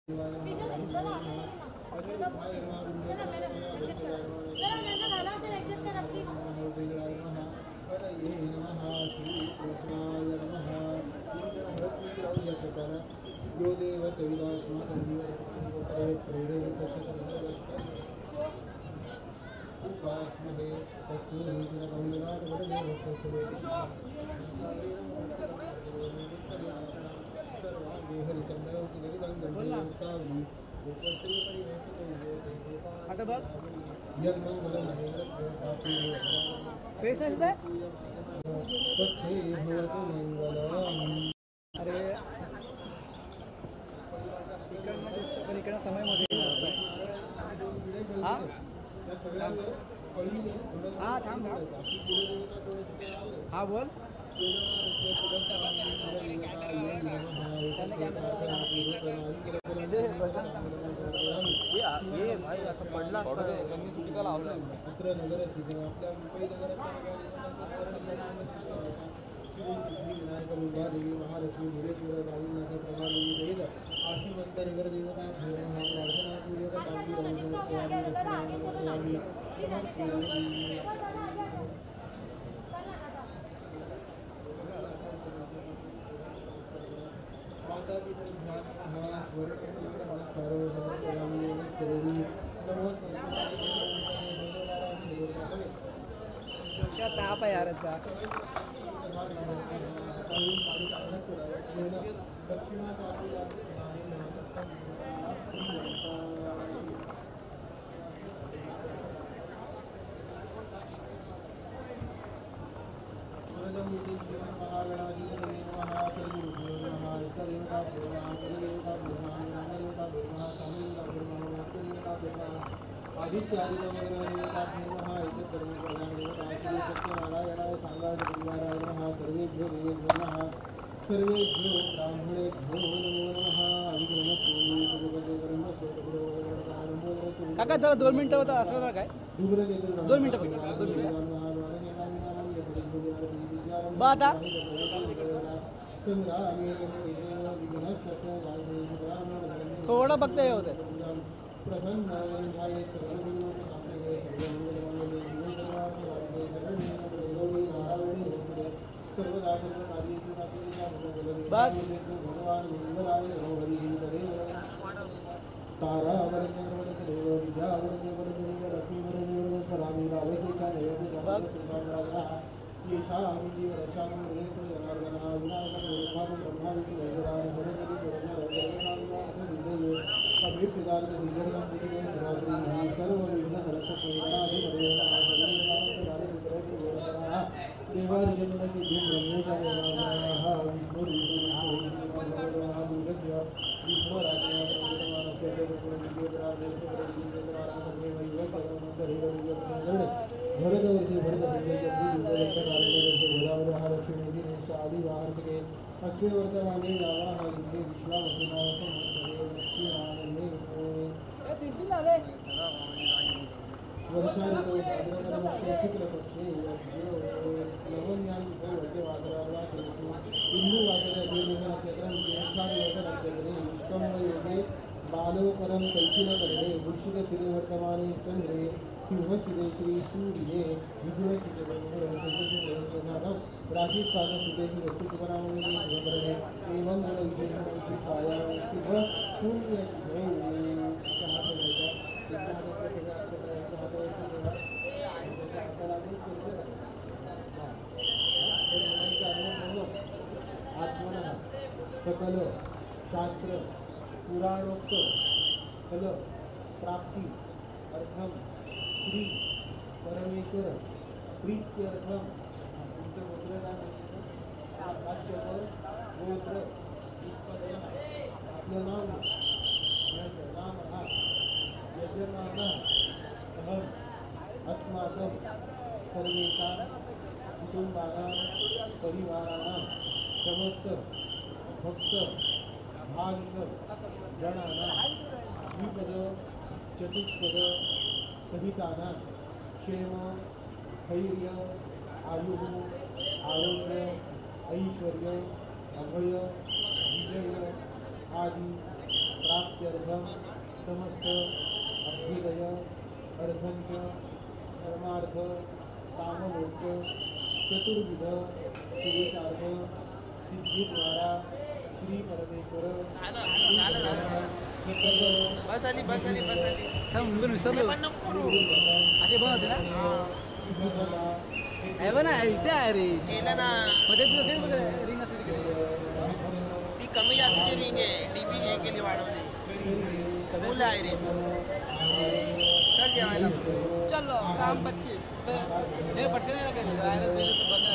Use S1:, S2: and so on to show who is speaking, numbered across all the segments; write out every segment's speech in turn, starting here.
S1: यो देव उपासमहे
S2: आता बघ फेस नाही दिसत अरे इकडं समय मध्ये हा थांब हा बोल ये भाई आता पडला त्यांनी चुकीचा लावला
S1: अत्र नगर आपल्या मुंबई विनायक देवी महालक्ष्मी धीरेश्वर राजनाथ प्रभादेवी सहित आशीमंत नगर देवता
S2: क्या ताप है यार इसका
S1: आदित्य सत्यनारायणाय सांगाय परिवाराय नमः सर्वेभ्यो देवेभ्यो नमः सर्वेभ्यो ब्राह्मणेभ्यो नमो नमः
S2: काका जरा 2 मिनिटं होता असं काय 2 मिनिटं फक्त 2 मिनिटं बा आता थोडं फक्त हे होतं बस बालोपरम कल्पिन करणे वृश्चिक स्थिरे वर्तमाने चंद्रे सिंहस्थिरे श्री सूर्ये विजयस्थिते राशि स्थान स्थितेषु वस्तुपरामणे शुभकरणे एवं गुणविशेषणेषु छाया शुभ सूर्य आत्मनः सकल शास्त्र पुराणोक्त फल प्राप्ति अर्थम श्री परमेश्वर प्रीत्यर्थम भाष्यपर गोत्र आपलं नाव नाम हा यजमान अहम अस्माकं सर्वेषां कुटुंबानां परिवाराणां समस्त भक्त भाविक जनानां द्विपद चतुष्पद सहितानां क्षेम धैर्य आयुः आरोग्य ऐश्वर्य अभय विजय आदि
S1: प्राप्त्यर्थं समस्त अभ्युदय अर्थंच धर्मार्थ काममोक्ष चतुर्विध पुरुषार्थ सिद्धीद्वारा श्री परमेश्वर
S3: असे बनवते ना आहे बघ ना इथे आहे रे
S4: केलं ना
S3: मध्ये तुझं बघ रिंग असते
S4: ती कमी जास्त रिंग आहे डीपी हे केली वाढवली फुल आहे रे चल जेवायला
S3: चलो काम 25 हे पटकन नाही लागेल बाहेर बंद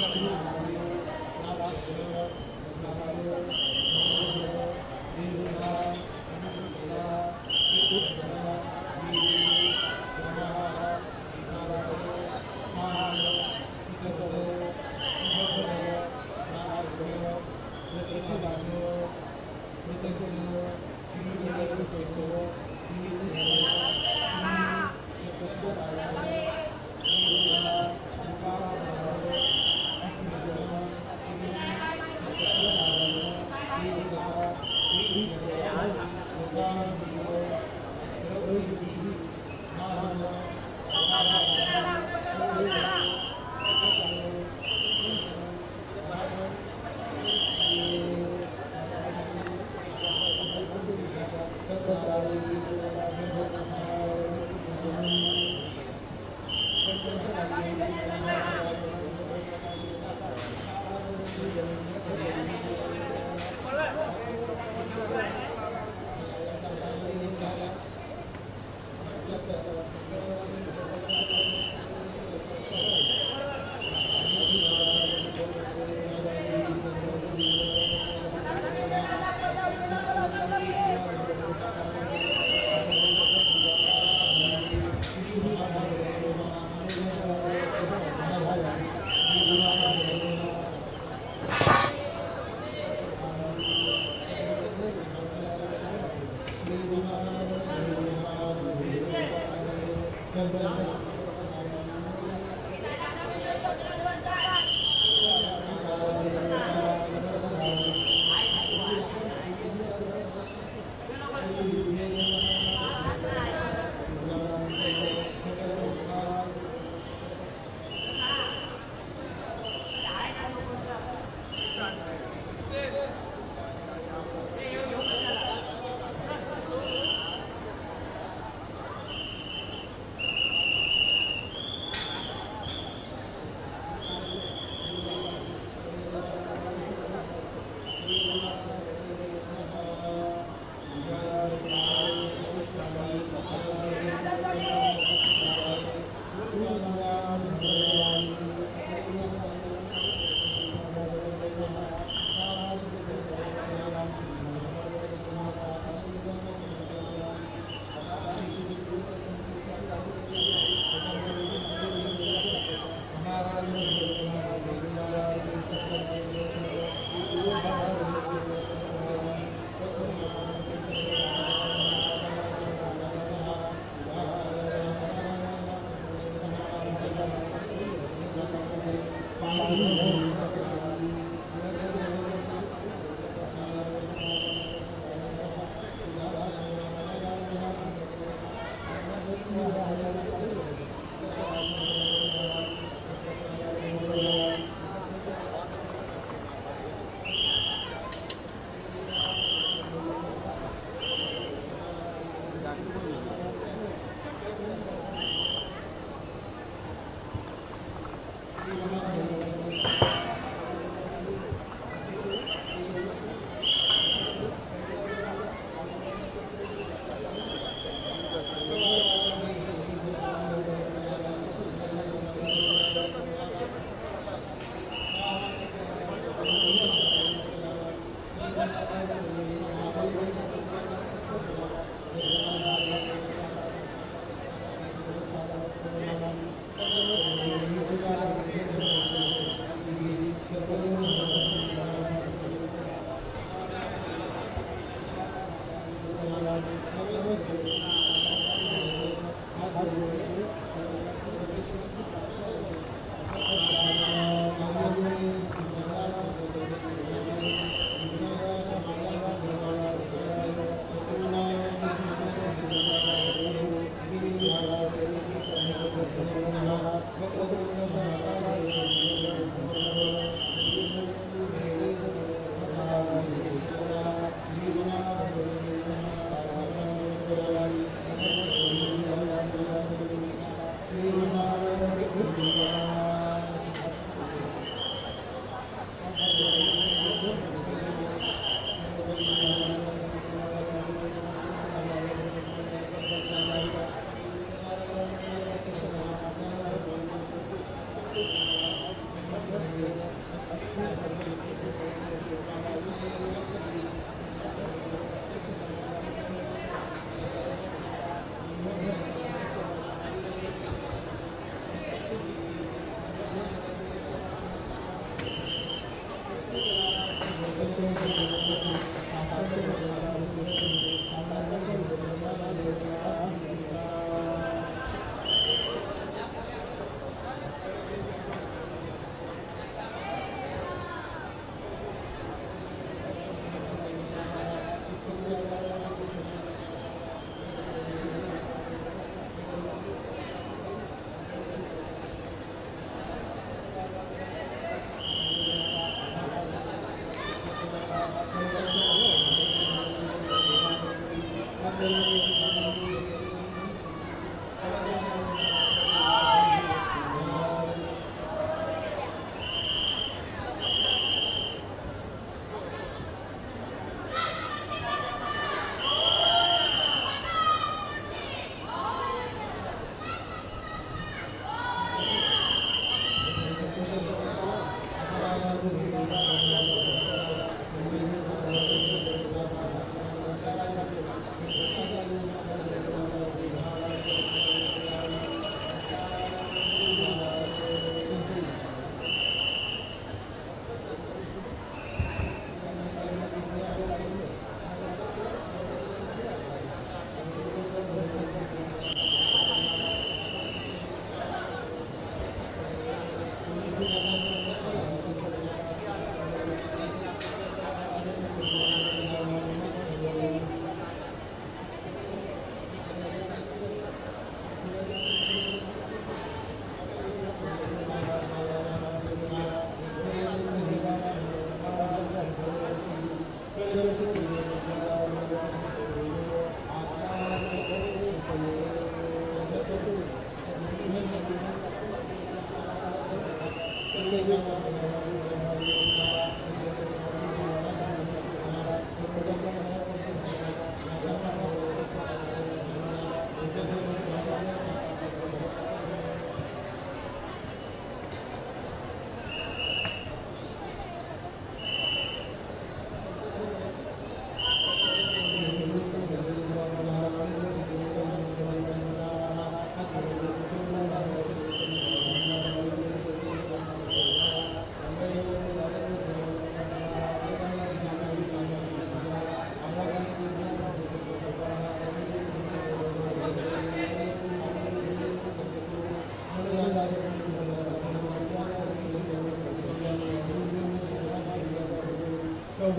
S1: Thank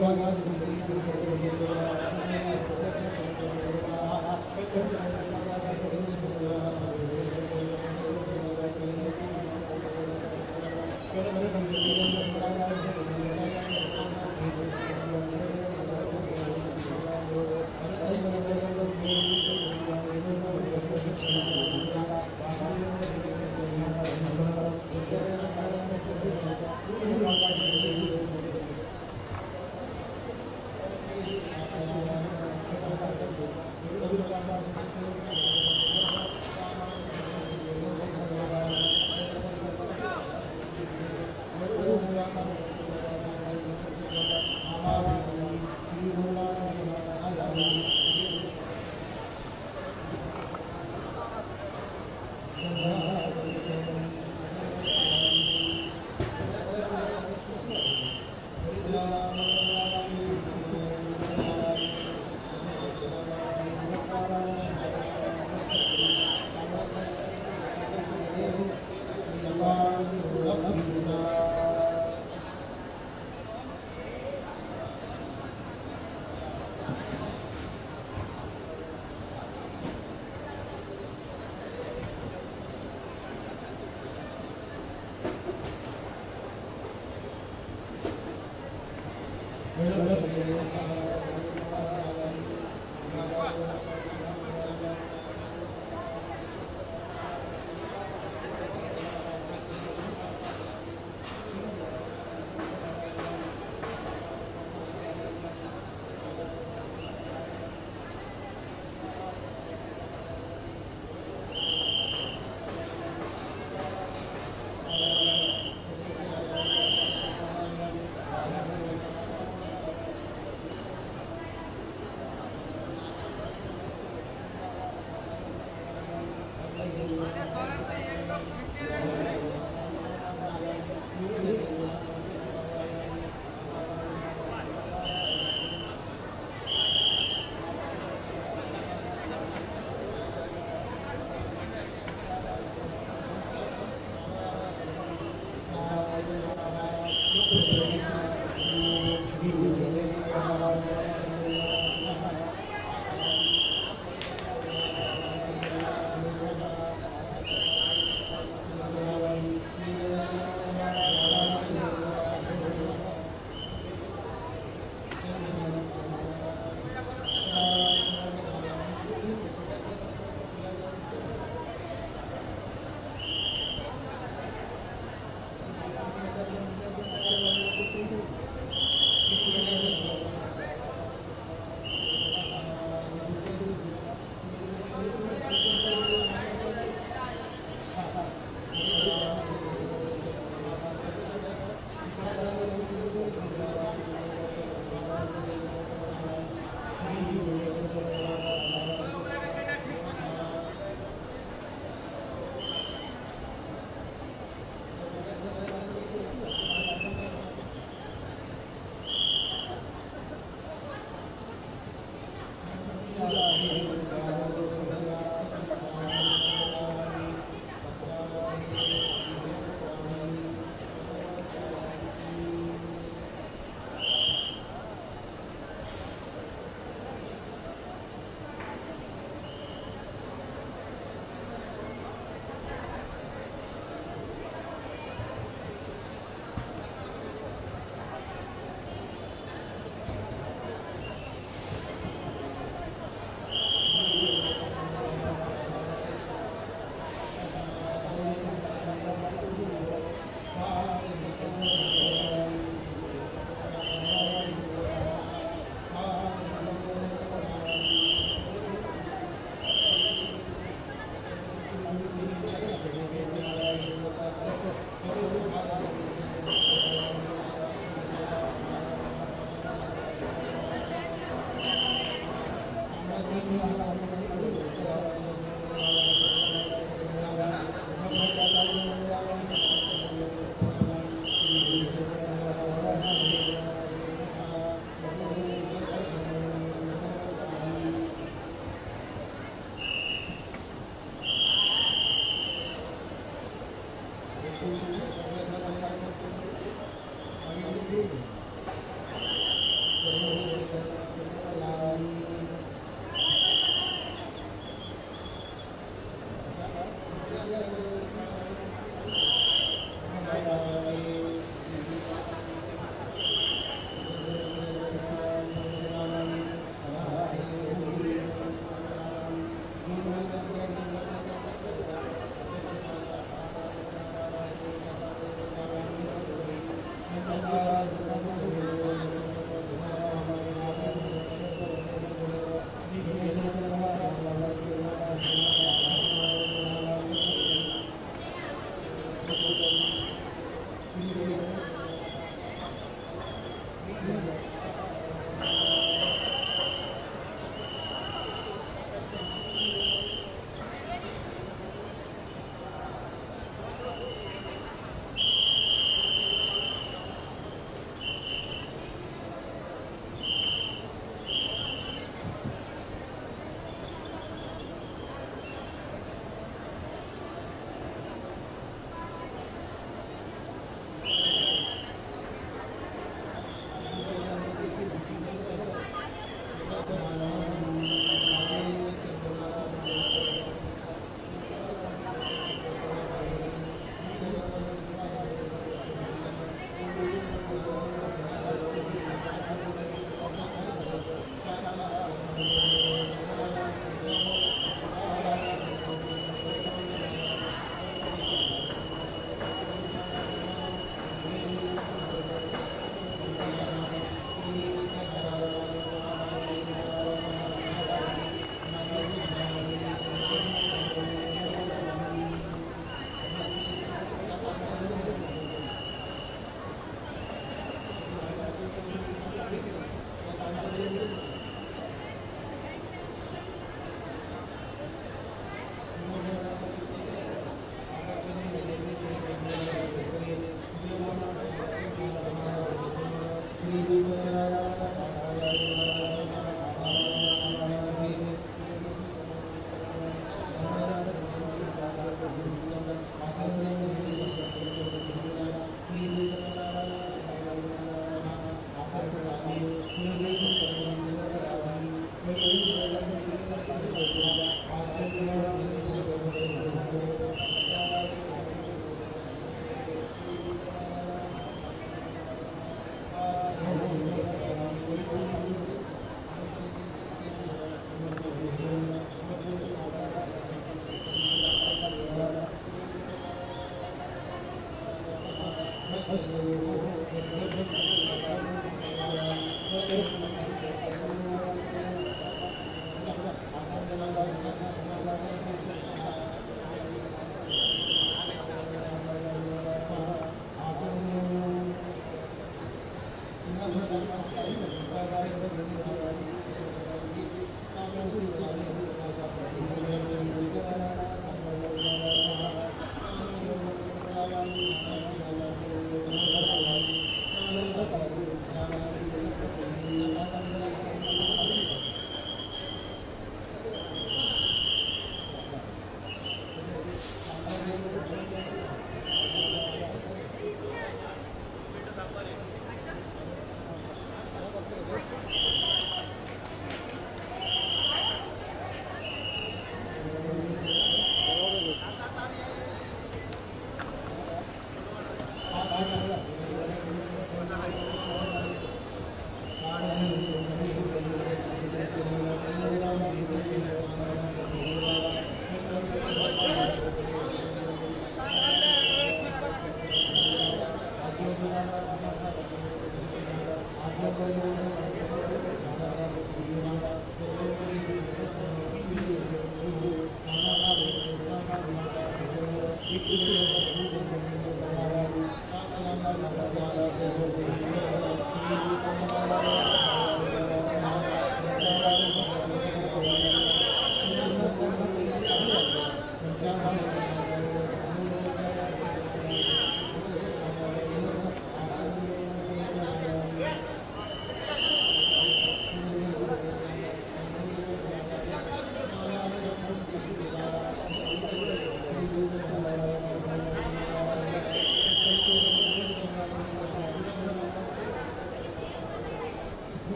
S1: you.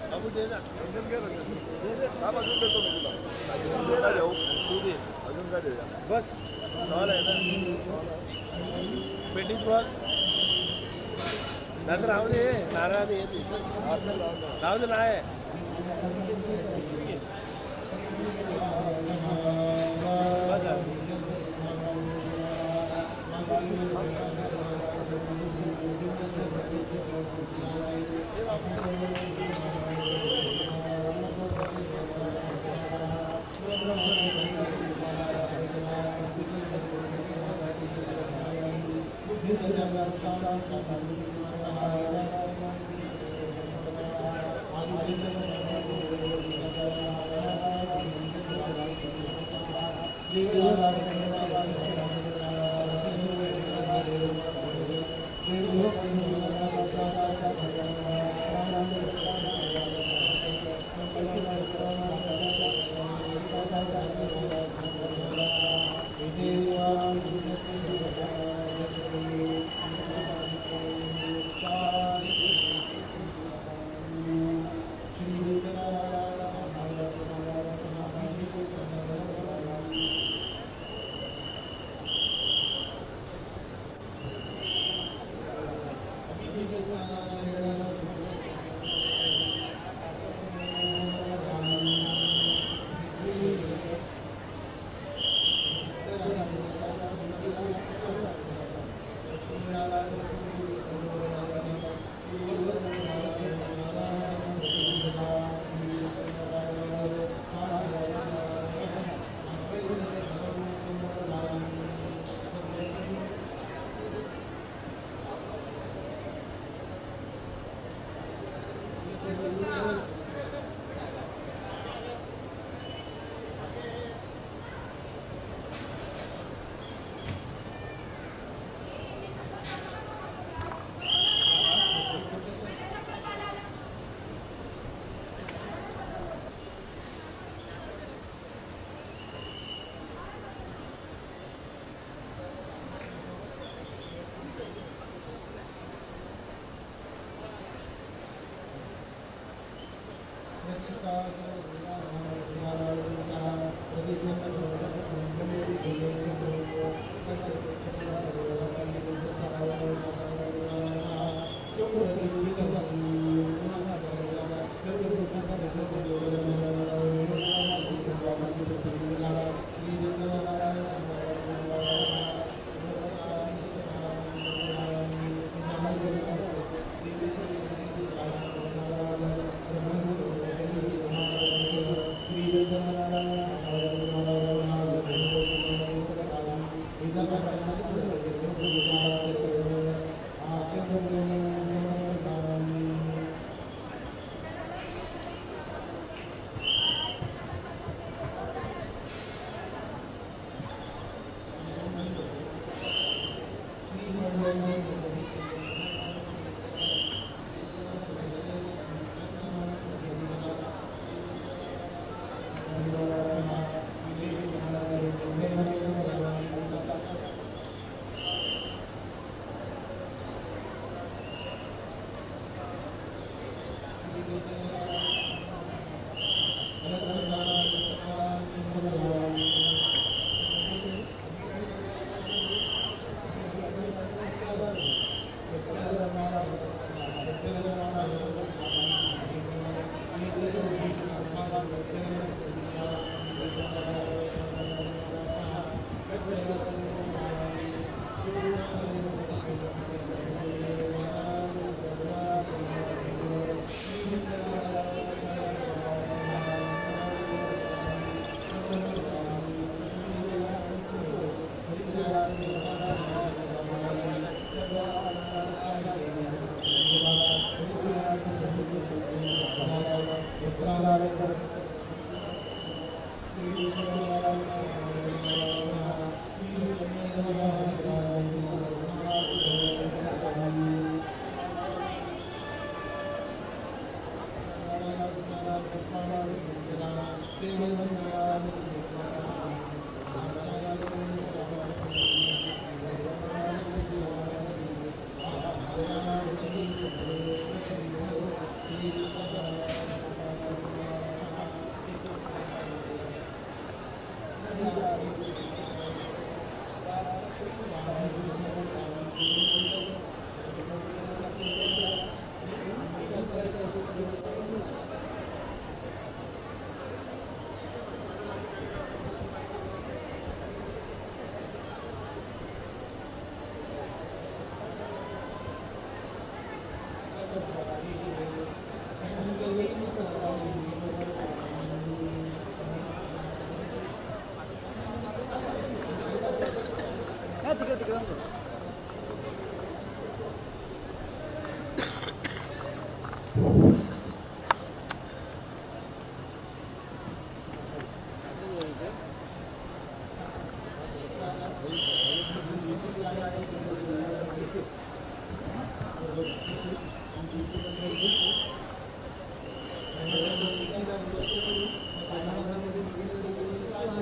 S2: बाबू दे ना अजून देतो मी तुला देऊ तू दे अजून काय देऊया बस सवाल आहे ना पेटीच बघ नाही तर राहू दे नारळ येते राहू दे नाही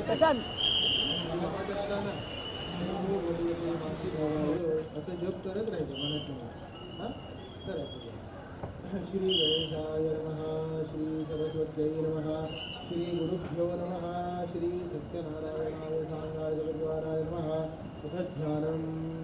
S3: प्रशांत
S1: असं जप करत राहायचं मनात हां करायचं. श्री गणेशाय नमः, श्री सरस्वत्यै नमः, श्री गुरुभ्यो नमः, श्री सत्यनारायणाय सांगाय जगद्वाराय नमः. तथध्यानं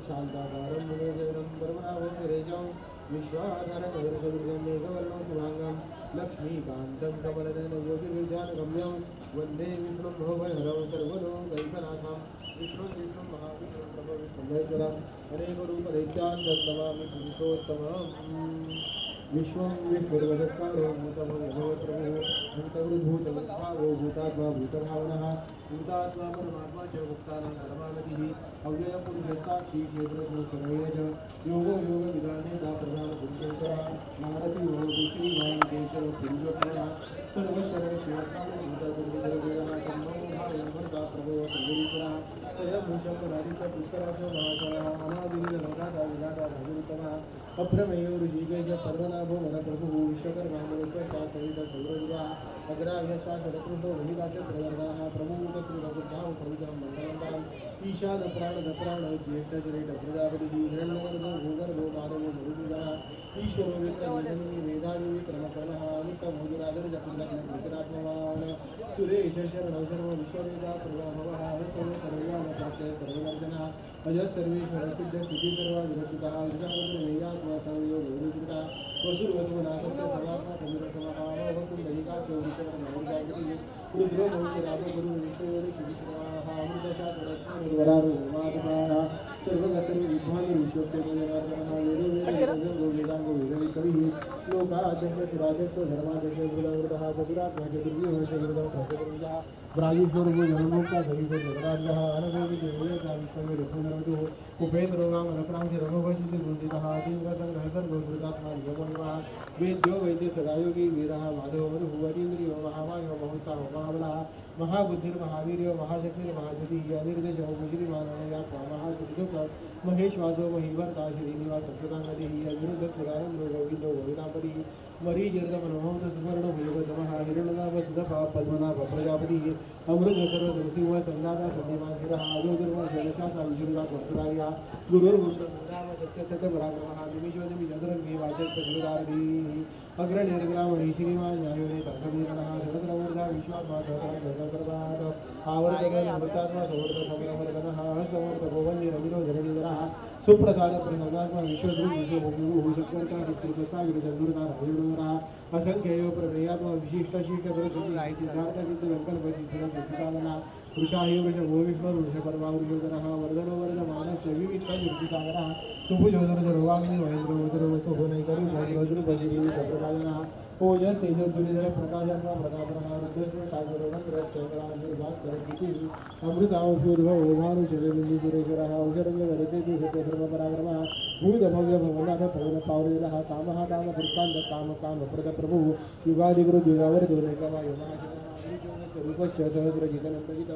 S1: शान्ताकारं मुनिजनं परमनाभं गिरेशं विश्वाधारकविरसविजं मेघवर्णं शुभाङ्गं लक्ष्मीकान्तं कमलनयनं योगिविद्यानगम्यं वन्दे विष्णुं भवभयहरं सर्वलोकैकनाथं. विष्णुं महाविष्णुं प्रभविष्णुमहेश्वरम् अनेकरूपदैत्यान् तन्नमामि पुरुषोत्तमम्. विश्वं विश्वजगत्कारो भूतमो यमोप्रभुः भूतगुरुभूतगुप्तारो भूतात्मा भूतभावनः भूतात्मा परमात्मा च मुक्तानां परमागतिः अव्ययपुरुषस्साक्षी क्षेत्रज्ञ च योगो योगविधानेता प्रधानपुरुषेश्वरः महारथी भवतु श्रीमान् केशवपुरुषोत्तमः सर्वशरणश्रीरत्नाभूतदुर्गधरवीरः तन्मोभावता प्रभो सर्वेश्वरः तयभूषपरादितपुष्कराच महाशयः अनादिनिरवधाता विधाता भगवतमः अभ्रमेयो ऋषिकेश पर्वनाभो मनप्रभुः विश्वकर्मामलेश्वर कवित सौरविरा अग्राह्यशा शरकृष्णो महिलाचत्रवर्गाः प्रभुतत्रिवबुद्धां पवित्रं मङ्गलम् ईशादप्राणदप्राण ज्येष्ठचरेट प्रजापतिः हिरण्यवर्गो भूगर्भो मानवो मरुदुरः ईश्वरो विक्रमजन्मी वेदानि विक्रमकर्णः अमितमोगिरादर्जपन्दग्नकृतरात्मवान् सुरेश शरणौ सर्व विश्ववेदा प्रभावः सर्व सर्वज्ञानप्राप्तय सर्ववर्जनः अजः सर्वेश्वर सिद्ध स्थिति सर्वा विरचितः विजागतमेयात्मा सर्वयो विरचितः वसुर्वसुनाथस्य समात्मा समिरसमहावकुण्डलिका चौरिशकर्मौर्जागतिः रुद्रो मौर्यरामो गुरु विश्वयोनि शुभिश्रवाः अमृतशास्त्ररत्ननिर्वरारो माधवाः सर्वगतर्व विद्वान् विश्वसेनजनार्दनः वेदो वेदांगो वेदविकविः लोकाध्यक्ष सुराध्यक्ष धर्माध्यक्ष वृदावृतः चतुरात्मा चतुर्व्यूह चतुर्दं सहस्रकृतः ब्राजीश्वरो जनलोका सवितो जगदार्यः अनगोविदेवता विश्वमे रघुनरवतुः उपेन्द्रो वामनप्रांशि रघुवंशिति गुणितः अतीन्द्रसङ्ग्रहसर्गोद्भृतात्मा निगमनिवः वेद्यो वैद्य सदायोगी वीरः माधवो मरुहुवरीन्द्रियो महामायो महोत्सा महाबलः महाबुद्धिर्महावीर्यो महाशक्तिर्महाशक्तिः अनिर्देशो मुश्रीमानयात्मा महाशुद्धक महेश्वासो महीवर्ता श्रीनिवास सत्सदांगतिः अविरुद्धस्वदानन्दो गोविन्दो गोविदापतिः मरीजर्दमनोहंस सुवर्ण भुजगतमः हिरण्यनाभ सुदपा पद्मनाभ प्रजापतिः अमृतसर्व नृसिंह संदाता सन्निवासिरः अजोदर्म शैलशाखा विशुरुदा वस्तुरायः गुरुर्गुरुर्मुदाम सत्यसत्यपराक्रमः निमिषोनिमिषदरङ्गे वाचस्पतिरुदारधीः अग्रनिर्ग्रामणि श्रीमान् न्यायोने तर्कवीरणः शरद्रवर्धा विश्वात्मा सर्वात् आवर्तकमृतात्मा समर्थसमरमर्दनः समर्थ गोवन्यरविरो जननिधरः सुप्रसाद प्रसन्नात्मा विश्वद्रुः विश्वभूमिः शक्वर्ता चित्रप्रसागिरिचन्दुरता रविणोरः असंख्ययो प्रमेयात्मा विशिष्टशीर्षदृसिद्धार्थसिद्धसङ्कल्पसिद्धिरसिद्धिकालना वृषाहि वृषभो विष्णु वृषपर्वावृषोदरः वर्धनो वर्धमानश्च विविक्तयुक्तिसागरः सुभुजोदरजरोवाग्नि महेन्द्रवज्रवसुभुनैकरुभद्रुपजिप्रकाशनः ओजः तेजोज्ज्वलिधर प्रकाशन्वा प्रतापनः रुद्रस्वसागरवन्द्रश्चन्द्रांशुर्भास्करः अमृतांशूर्भव ओधानुचरबिन्दुसुरेश्वरः औषरङ्गवरतेतु सत्यधर्मपराक्रमः भूतभव्यभवनाथ पवनपावलिरः कामः कामकृत्कान्त कामकामप्रदप्रभुः युगादिगुरुयुगावरदोनैकमायुमाशरूपश्च सहस्रजितनन्दजित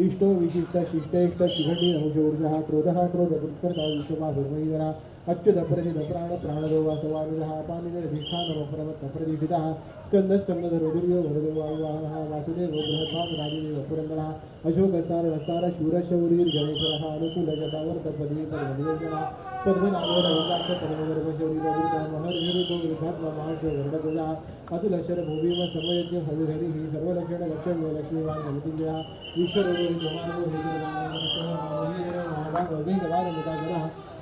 S1: इष्टो विशिष्ट शिष्टेष्ट शिखण्डी अंशोर्जः क्रोधः क्रोधकृत्कर्ता विश्वमाधुर्मयिधरः अच्युत अपरिचित प्राण प्राणदो वासवानुजः पाणिनिर्भिक्षानमप्रमत्तप्रदीक्षितः स्कंदधरो दुर्यो वरदो वायुवाहनः वासुदेवो बृहद्भाग राजदेव पुरन्दरः अशोकस्तार रस्तार शूरशौरीर्जनेश्वरः अनुकूलजटावर्तपदी परमनिवेशनः पद्मनाभो रविदाक्ष परमगर्भशौरीरवृता महर्षिरुतो वृद्धात्मा महाशो वरदगुजः अतुलशर भूमिम समयज्ञ हविहरिः सर्वलक्षण लक्ष्मी लक्ष्मीवान् समितिञ्जयः ईश्वरो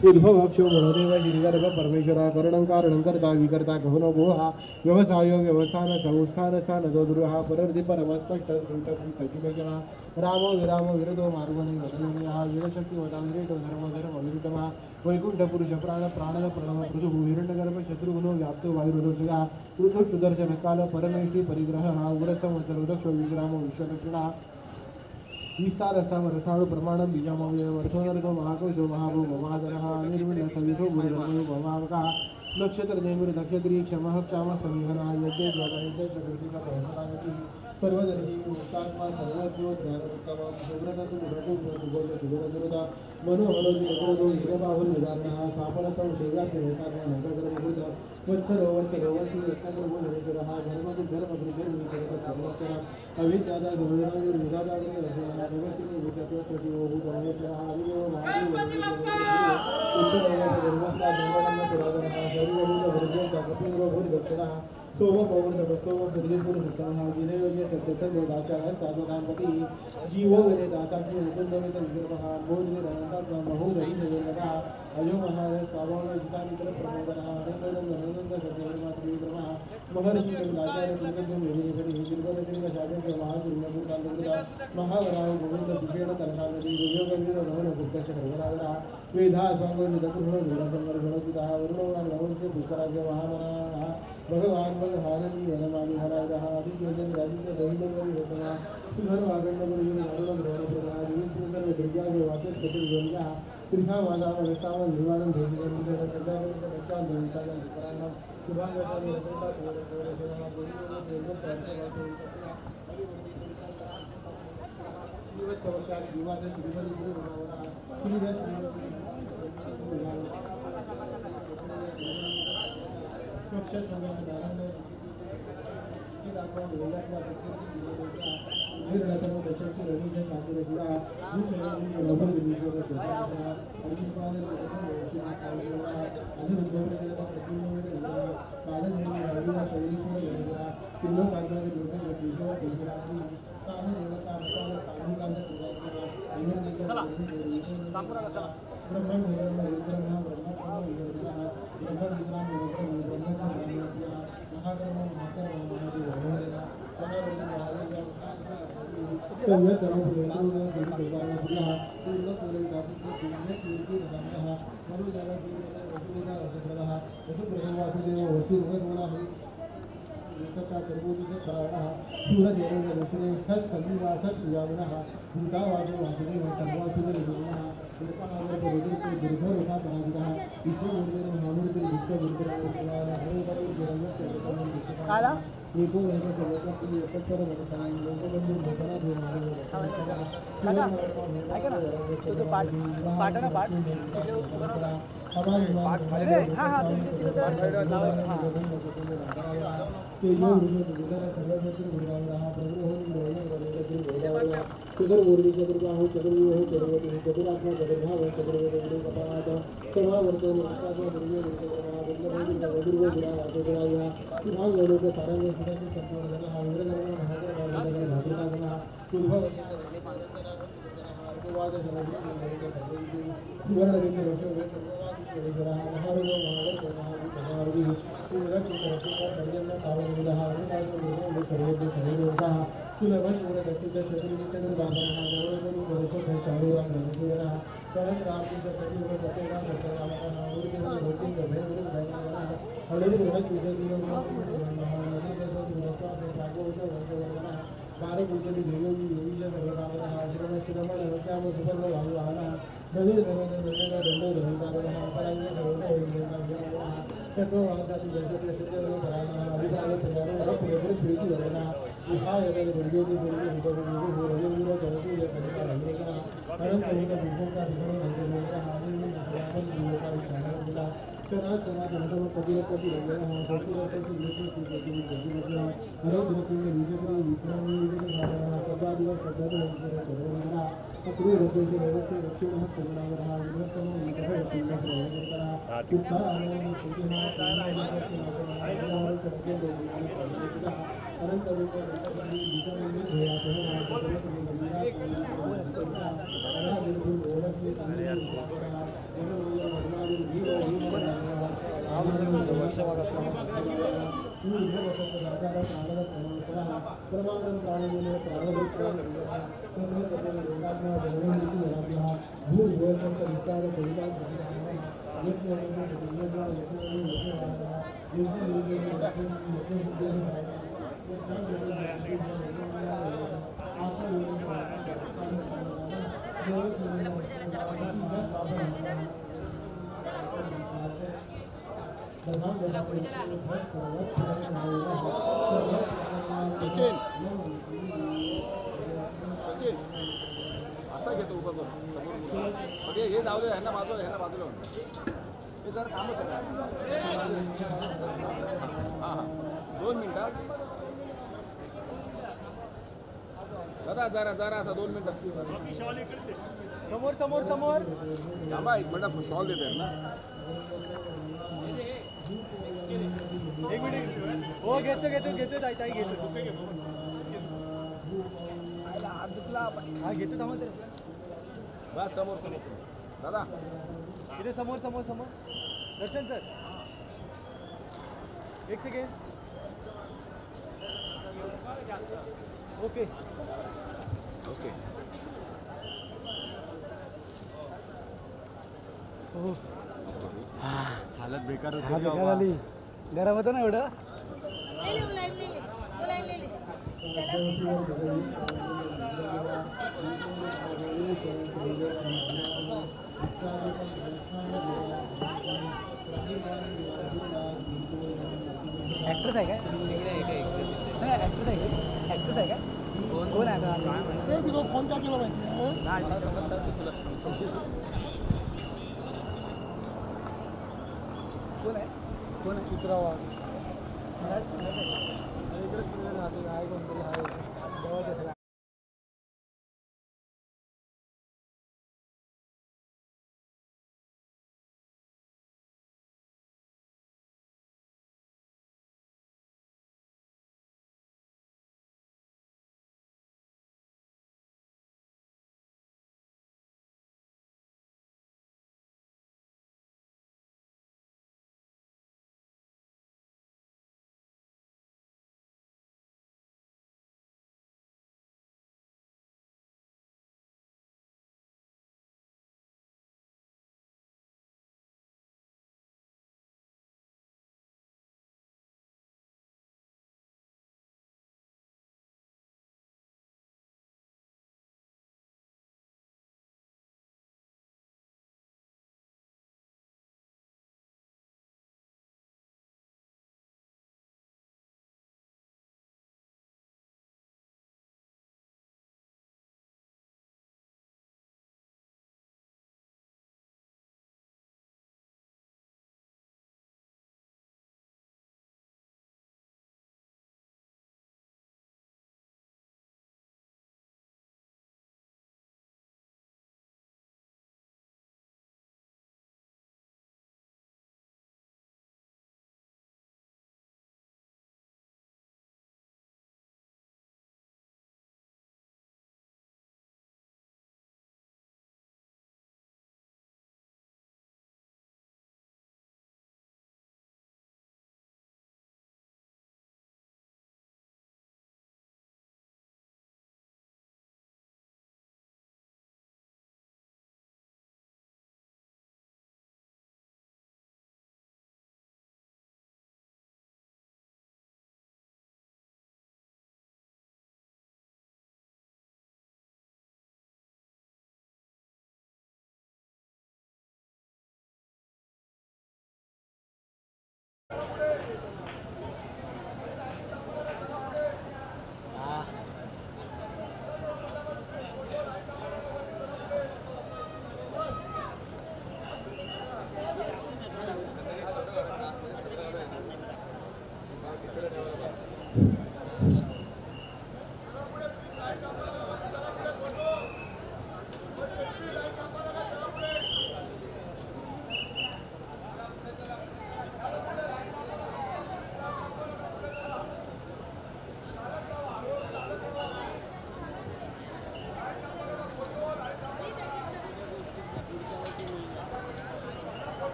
S1: उद्भवक्षो गुणदेव श्रीगर्भ परमेश्वर करणं कारणं कर्ता विकर्ता कहुनो भोः व्यवसायो व्यवस्थान संस्थान सानदो दुर्हा परर्धि परमस्पष्ट कचिमेकना रामो विरामो विरदो मार्गोनि वदनोनियः वीरशक्तिवदानिरेटो धर्म धर्म विरुद्धमः वैकुंठ पुरुष प्राण प्राणद प्रणव पृथुः हिरण्यगर्भ शत्रुघ्नो व्याप्तो वायुरोदोषगा पृथु सुदर्शन काल परमेष्टि परिग्रहः उग्रसंवत्सर उदक्षो विश्रामो विश्वदक्षिणः विस्तारस्थावर रसाळु प्रमाणं बीजामव्यय वर्थोनर्धो महाकोशो महाभोग महाधरः निर्विण्य सवितो गुरुधर्मो भवावकः नक्षत्र नेमिर नक्षत्री क्षमः क्षामः समीहनः यज्ञ ज्वालायज्ञ चतुर्थीका पवनागती सर्वदर्शी मुक्तात्मा सर्वज्ञो ज्ञानोत्तम सुव्रतसु सुगोलसुगोलसुगोलसुरदा मनोहरोति नगरो हीरबाहुल निदानः सापलतं शैव्याख्यनेतात्मा नगरमृत वत्सरो वत्सरो वत्सु यत्नगर्भो नरेश्वरः धर्मधर्मधर्मविचरः अविद्यादा समदनागिर विदादागिर रसनः भगवतीने विचक्रप्रतिवो भूतमयत्याः अविदेव महादेव उत्तरयः धर्मस्ता धर्मरम्य पुरातनः शरीरभूत भृजयः कपिलो भूर्दक्षिणः सोम पौर्णवस्तोम प्रदेशपुर सत्तमः विनयोग्य सत्यसर्वदाचारः साधनापति जीवो विने दाताक्य मुकुन्दमित विग्रहः मोदिरनन्तात्मा महोदयः अजो महाराज स्वाभाविकतामित्र प्रमोदनः आनन्दनन्द सत्यमातृविग्रहः महर्षि आचार्य कृतज्ञ मेदिनेश्वरी तिरुपतिलिंग शास्त्र महाशून्यभूतान्तकृता महावराह गोविंद विषेण तर्कानदी विजयोगंभीर भवन गुप्तश सर्वराजः वेधा स्वांगो निदकुर्णो वीरसंगर गुणचितः वरुणोगान भवनस्य पुष्कराज्य महामनाः भगवान हारणी वनमाली हराजः आदित्यजन राजित दहिमंगली रत्ना सुधर वागंडमणि नारुणं धोरणप्रभा दिविसुंदर दुर्गादेव वाचस्पति गोविंदः त्रिसामादा वरसाव निर्वाणं भेदिगंधर कदावंत रक्षा दंताला विकराणं शुभांगतानि रतंता सुवरसेना गोविंद देव प्रार्थना श्रीवत्सवशाल विवाद श्रीमती गुरु भगवान श्रीधर पक्षात संघाधारण की दाखवा वेळातला प्रत्येक निर्णयाचा दशक रवीच्या साकुरेला दुसऱ्या नंबर दिवसावर होता आणि पालन करण्याची काळजीला अधिक प्रतिनिधित्व कालनेमी रवीला शैलीसह गेला किल्लो काढणारे दोन दिवसावर केला आणि काल देवता अवतार काढून काढण्यात केला ब्रह्मण ब्रह्मा
S3: काला पाठ पाठ
S1: चना चना जनतम कपिलपति रंजनः शशिरथस्य विष्णुपति जगन्नाथ हरिद्रकुंड विजय विक्रम विजय साधनः कपादिव कपादिव अक्रूर रघुवंश रघुवंश रक्षुणः करुणावरः विनोत्तम विग्रह रत्नः प्रयोजनकरः उत्तरायण कुटिमः कायनाय चक्रे देवः अनंत रूप रंगबली विजय ध्येयातः
S2: सचिन सचिन असा घेतो उभं करून समोर ओके हे जाऊ दे ह्यांना बाजूला हे जरा थांबत हां हां 2 मिनिटात दादा जरा असा 2 मिनिटात समोर थांबा एक मिनिट शॉल देते ना एक मिनिट हो घेतो ताई घेतो हा घेतो थांबा बस समोर दादा इथे समोर दर्शन सर एक सेकंड ओके हालत बेकार होती
S3: गरम होतं ना एवढं
S5: लाइन ले ले चला
S3: ऍक्ट्रेस आहे काय नाही ऍक्ट्रेस आहे काय कोण आहे
S1: फोन का केला माहिती
S3: कोण आहे
S1: चित्रावा कोणतरी आहे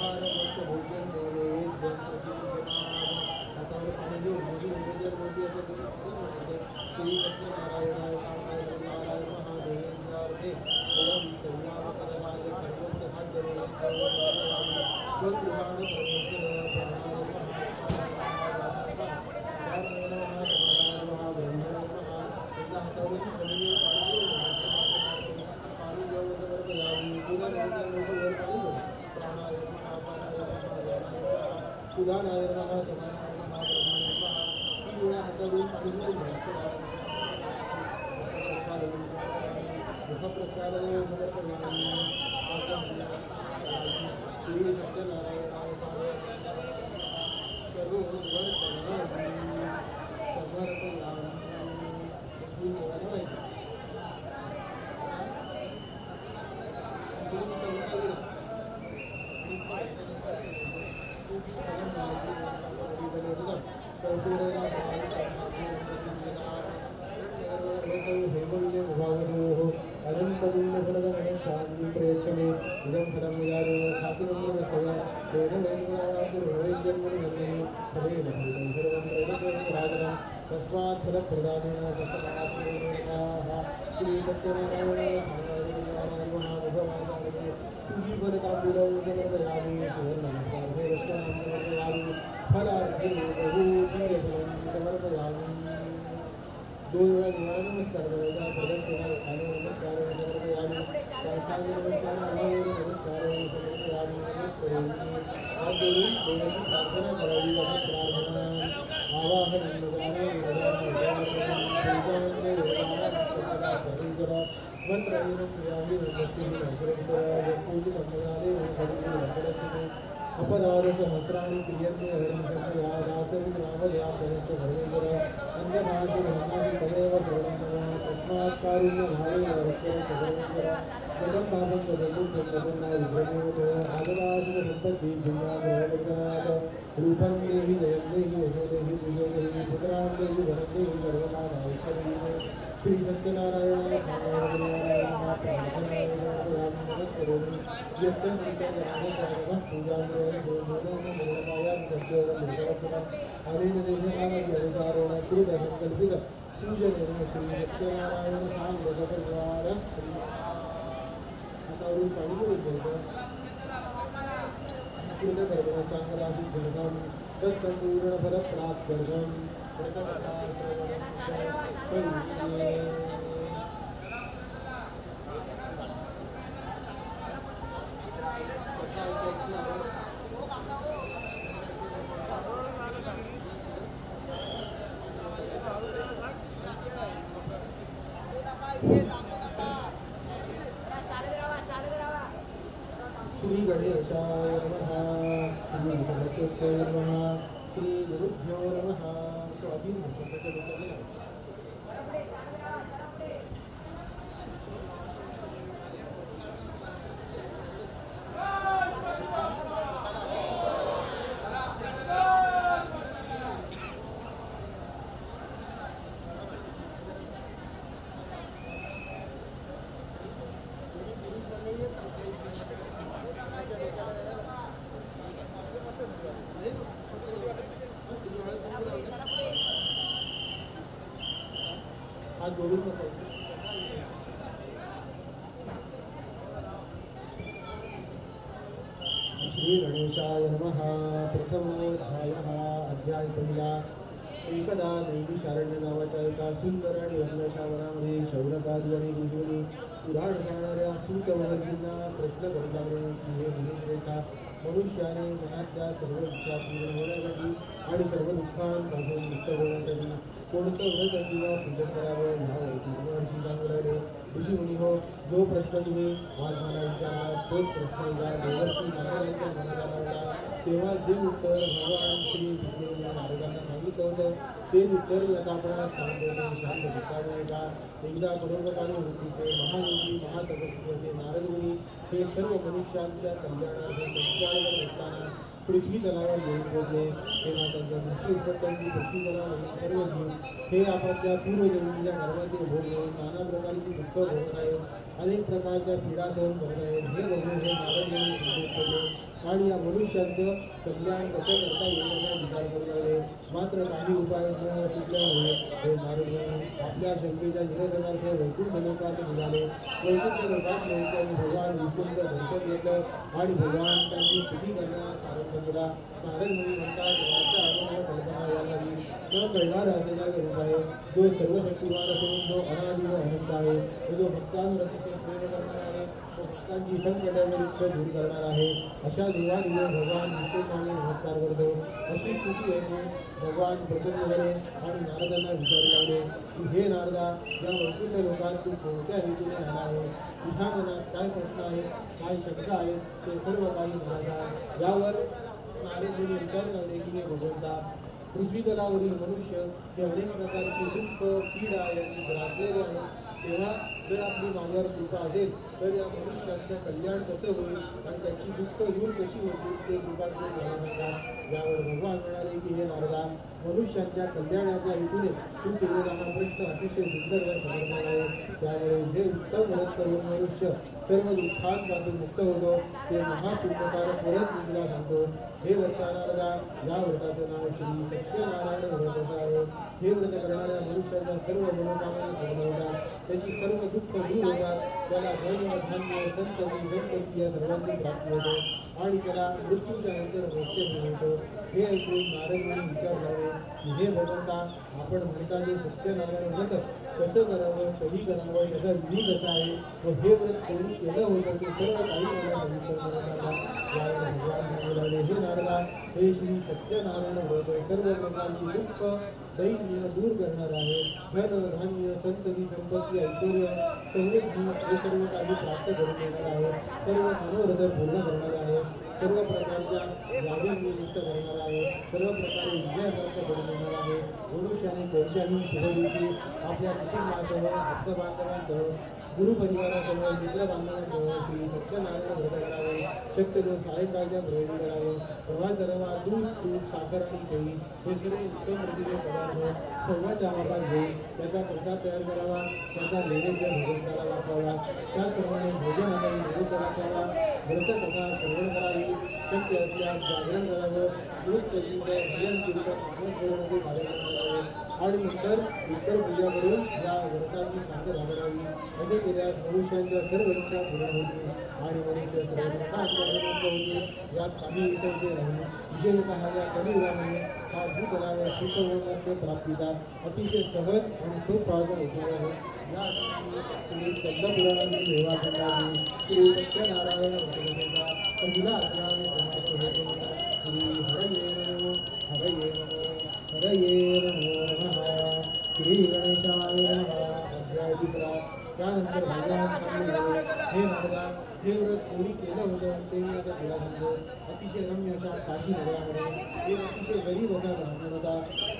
S1: आहार वस्त्र भोजन नैवेद्य हातावर पाणी देऊन मोठी नैवेद्य मोठी असं श्री सत्यनारायणाय नारायण महादेवेंद्रार्थे ओम संयामकरणाय सर्वस्य भाग्य सुधानाय नमः श्री सत्यनारायणाय अनन्तपुण्यफलदमने शान्तिं प्रयच्छमे इदं फलं विदारे खातिरमुदस्तया तेन वेदनादिर्भवेद्यन्मनिहन्मे फलेन फलितं सर्वं प्रयच्छराजनं तस्मात् फलप्रदानेन सत्यनारायणाः श्रीसत्यनारायणाय महाभगवाचार्ये तुजीफलकाम्बुलं समर्पयामि सुवर्णमस्तार्थे वैष्णवं फलार्थे बहुतीयफलं समर्पयामि दोन वेळा निवारण नमस्कार करायचा भजन केला खाणे नमस्कार समर्पयामि साष्टांग नमस्कार अनावेर नमस्कार समर्पयामि नमस्करोमि हात जोडून देवाची प्रार्थना करावी अशी प्रार्थना आवाहन अपदारसहस्राणि क्रियन्ते हरिशङ्करादातविरामयापरस्य अन्यभाषिधर्मादि तदेव शरणं तस्मात् कारुण्यभावेन रक्षय सर्वेश्वर जगं पापं तदेव प्रपन्नादिभ्रमेव आदराशिसम्पत्ति भिन्नाग्रहवचनात् रूपं देहि जयं देहि यशो देहि विजयो देहि पुत्रां देहि धनं देहि सर्वकामैश्वर्यं श्री सत्यनारायणाय प्रार्थनाय नमस्करोमि यस्य नित्यजनानकारणः पूजां अनेन देशकालस्य कृतसङ्कल्पित पूजनेन श्री सत्यनारायण सांगपरिवार हातावरून पाणी पडून द्यायचं कृतकर्मण चांगलाभिर्घटकं तत्संपूर्ण फलप्राप्त्यर्थं श्री गणेशाय नमः श्री गणेशाय नमः श्री गुरुभ्यो नमः स्वाधीन हात जोडून नको श्री गणेशाय नमः प्रथमोऽध्यायः अध्याय पहिला एकदा नैमिषारण्य नावाच्या एका सुंदर आणि रत्नशावनामध्ये शौनकादी आणि ऋषींनी पुराण सांगणाऱ्या सूत महर्षींना प्रश्न करू लागले की हे मुनीश्रेष्ठा मनुष्याने मनातल्या सर्व इच्छा पूर्ण होण्यासाठी आणि सर्व दुःखांपासून मुक्त होण्यासाठी कोणतं व्रत किंवा पूजन करावं ह्यावरती महर्षी सांगू लागले ऋषी मुनी हो जो प्रश्न तुम्ही आज मला विचारला तोच प्रश्न या देवर्षी नारायणांच्या मनाला लावला तेव्हा जे उत्तर भगवान श्री विष्णूंनी नारदांना सांगितलं होतं तेच उत्तर मी आता आपण सांगतो शांत चित्ताने का एकदा पूर्वकाली होती ते महायोगी महातपस्वी असे नारद मुनी हे सर्व मनुष्यांच्या कल्याणार्थ संचार करत असताना पृथ्वी तलावर येऊन पोहोचले तेव्हा त्यांच्या दृष्टी उपटली पृथ्वी तलावरील सर्व जीव हे आपापल्या पूर्वजन्मीच्या कर्माचे भोग घेऊन नाना प्रकारची दुःख भोगत आहेत अनेक प्रकारच्या पीडा सहन करत आहेत हे बघून हे नारद मुनी चिंतित पडले आणि या मनुष्याचं कल्याण कसं करता येईल याचा विचार करू लागले. मात्र काही उपाय न सुचल्यामुळे हे नारदमुनी आपल्या शंकेच्या निरसनार्थ वैकुंठ लोकात निघाले. वैकुंठ लोकात येऊन त्यांनी भगवान विष्णूंचं दर्शन घेतलं आणि भगवान त्यांची स्तुती करण्यास आरंभ केला. नारदमुनी म्हणतात, याचा अनुभव कल्पना यायला लागली. न कळणारा असा रूप आहे, जो सर्वशक्तिवान असून जो अनादि व अनंत आहे, जो भक्तांवर अतिशय प्रेम करणार आहे, तो भक्तांची संकटावर दूर करणार आहे. अशा देवादिदेव भगवान विष्णूंना मी नमस्कार करतो. अशी स्तुती ऐकून भगवान प्रसन्न झाले आणि नारदांना विचारू लागले की, हे नारदा, या वैकुंठ लोकात तू कोणत्या हेतूने आला आहे? तुझ्या मनात काय प्रश्न आहे, काय शंका आहे, ते सर्व काही मला सांग. यावर नारदमुनी विचारू लागले की, हे भगवंता, पृथ्वीतलावरील मनुष्य हे अनेक प्रकारची दुःख पीडा यांनी ग्रासलेले आहे. तेव्हा जर आपली माझ्यावर कृपा असेल तर या मनुष्याचं कल्याण कसं होईल आणि त्याची दुःख दूर कशी होतील ते कृपा करून मला सांगा. यावर भगवान म्हणाले की, हे नारदा, मनुष्यांच्या कल्याणाच्या हेतूने तू केलेला हा प्रश्न अतिशय सुंदर व समर्पक आहे. त्यामुळे जे उत्तम व्रत करून मनुष्य सर्व दुःखांपासून मुक्त होतो ते महापुण्यकारक व्रत मी तुला सांगतो. हे वत्सा नारदा, या व्रताचं नाव श्री सत्यनारायण व्रत असं आहे. हे व्रत करणाऱ्या मनुष्याच्या सर्व मनोकामना पूर्ण होतात, त्याची सर्व दुःख दूर होतात, त्याला धन धान्य संतती संपत्ती या सर्वांची प्राप्ती होते आणि त्याला मृत्यूच्या नंतर मोक्ष मिळतो. हे ऐकून नारदमुनी विचार लागले की, हे भगवंता, आपण म्हणता जे सत्यनारायण व्रत कसं करावं, कधी करावं, त्याचा विधी कसा आहे व हे व्रत कोणी केलं होतं ते सर्व काही मला सांगितलं मला. यावर भगवान सांगू लागले, हे नारदा, हे श्री सत्यनारायण व्रत सर्व प्रकारची दुःख दैन्य दूर करणार आहे. धन धान्य संतती संपत्ती ऐश्वर्य समृद्धी हे सर्व काही प्राप्त करून देणार आहे. सर्व मनोरथ पूर्ण करणार आहे. सर्व प्रकारच्या व्याधींनी मुक्त करणार आहे. सर्व प्रकारे विजय प्राप्त करून देणार आहे. मनुष्याने कोणत्याही शुभ दिवशी आपल्या कुटुंबासह भक्तबांधवांसह गुरुपरिवारासह मित्रबांधवांसह श्री सत्यनारायण व्रत करावे. शक्यतो सायंकाळच्या प्रवेशी करावे. प्रवास दूध तूप साखर आणि केळी हे सर्व उत्तम प्रतीचे पदार्थ सव्वाच्या मापात घेऊन त्याचा प्रसाद तयार करावा. त्याचा नैवेद्य भगवंताला दाखवावा. त्याचप्रमाणे भोजनाचाही नैवेद्य दाखवावा. व्रतकथा श्रवण करावी. शक्य असल्यास जागरण करावं. नृत्यगीत भजन कीर्तन आत्मस्मरणाचे कार्यक्रम करावे आणि नंतर उत्तर पूजा करून या व्रताची सांगता करावी. असे केल्यास मनुष्यांच्या सर्व इच्छा पूर्ण होतील आणि मनुष्य सर्व दुःखांपासून होतील. यात काही संशय नाही. विशेषतः या कलियुगामध्ये हा भूतलावर सुखवण्याच्या प्राप्तीचा अतिशय सहज आणि सोपाचा उपाय आहे. या ठिकाणी श्री शब्दपुराणाची सेवा करणारी श्री सत्यनारायण व्रतकथा पहिला अध्याय समाप्त होतो. श्री हरये नमो हरये नमो हरये नमो नमः. श्री गणेशाय नमः. अध्याय दुसरा. त्यानंतर भगवान सांगितले, हे नारदा, हे व्रत कोणी केलं होतं ते मी आता तुला सांगतो. अतिशय रम्य अशा काशी नगरामध्ये एक अतिशय गरीब असा ब्राह्मण होता.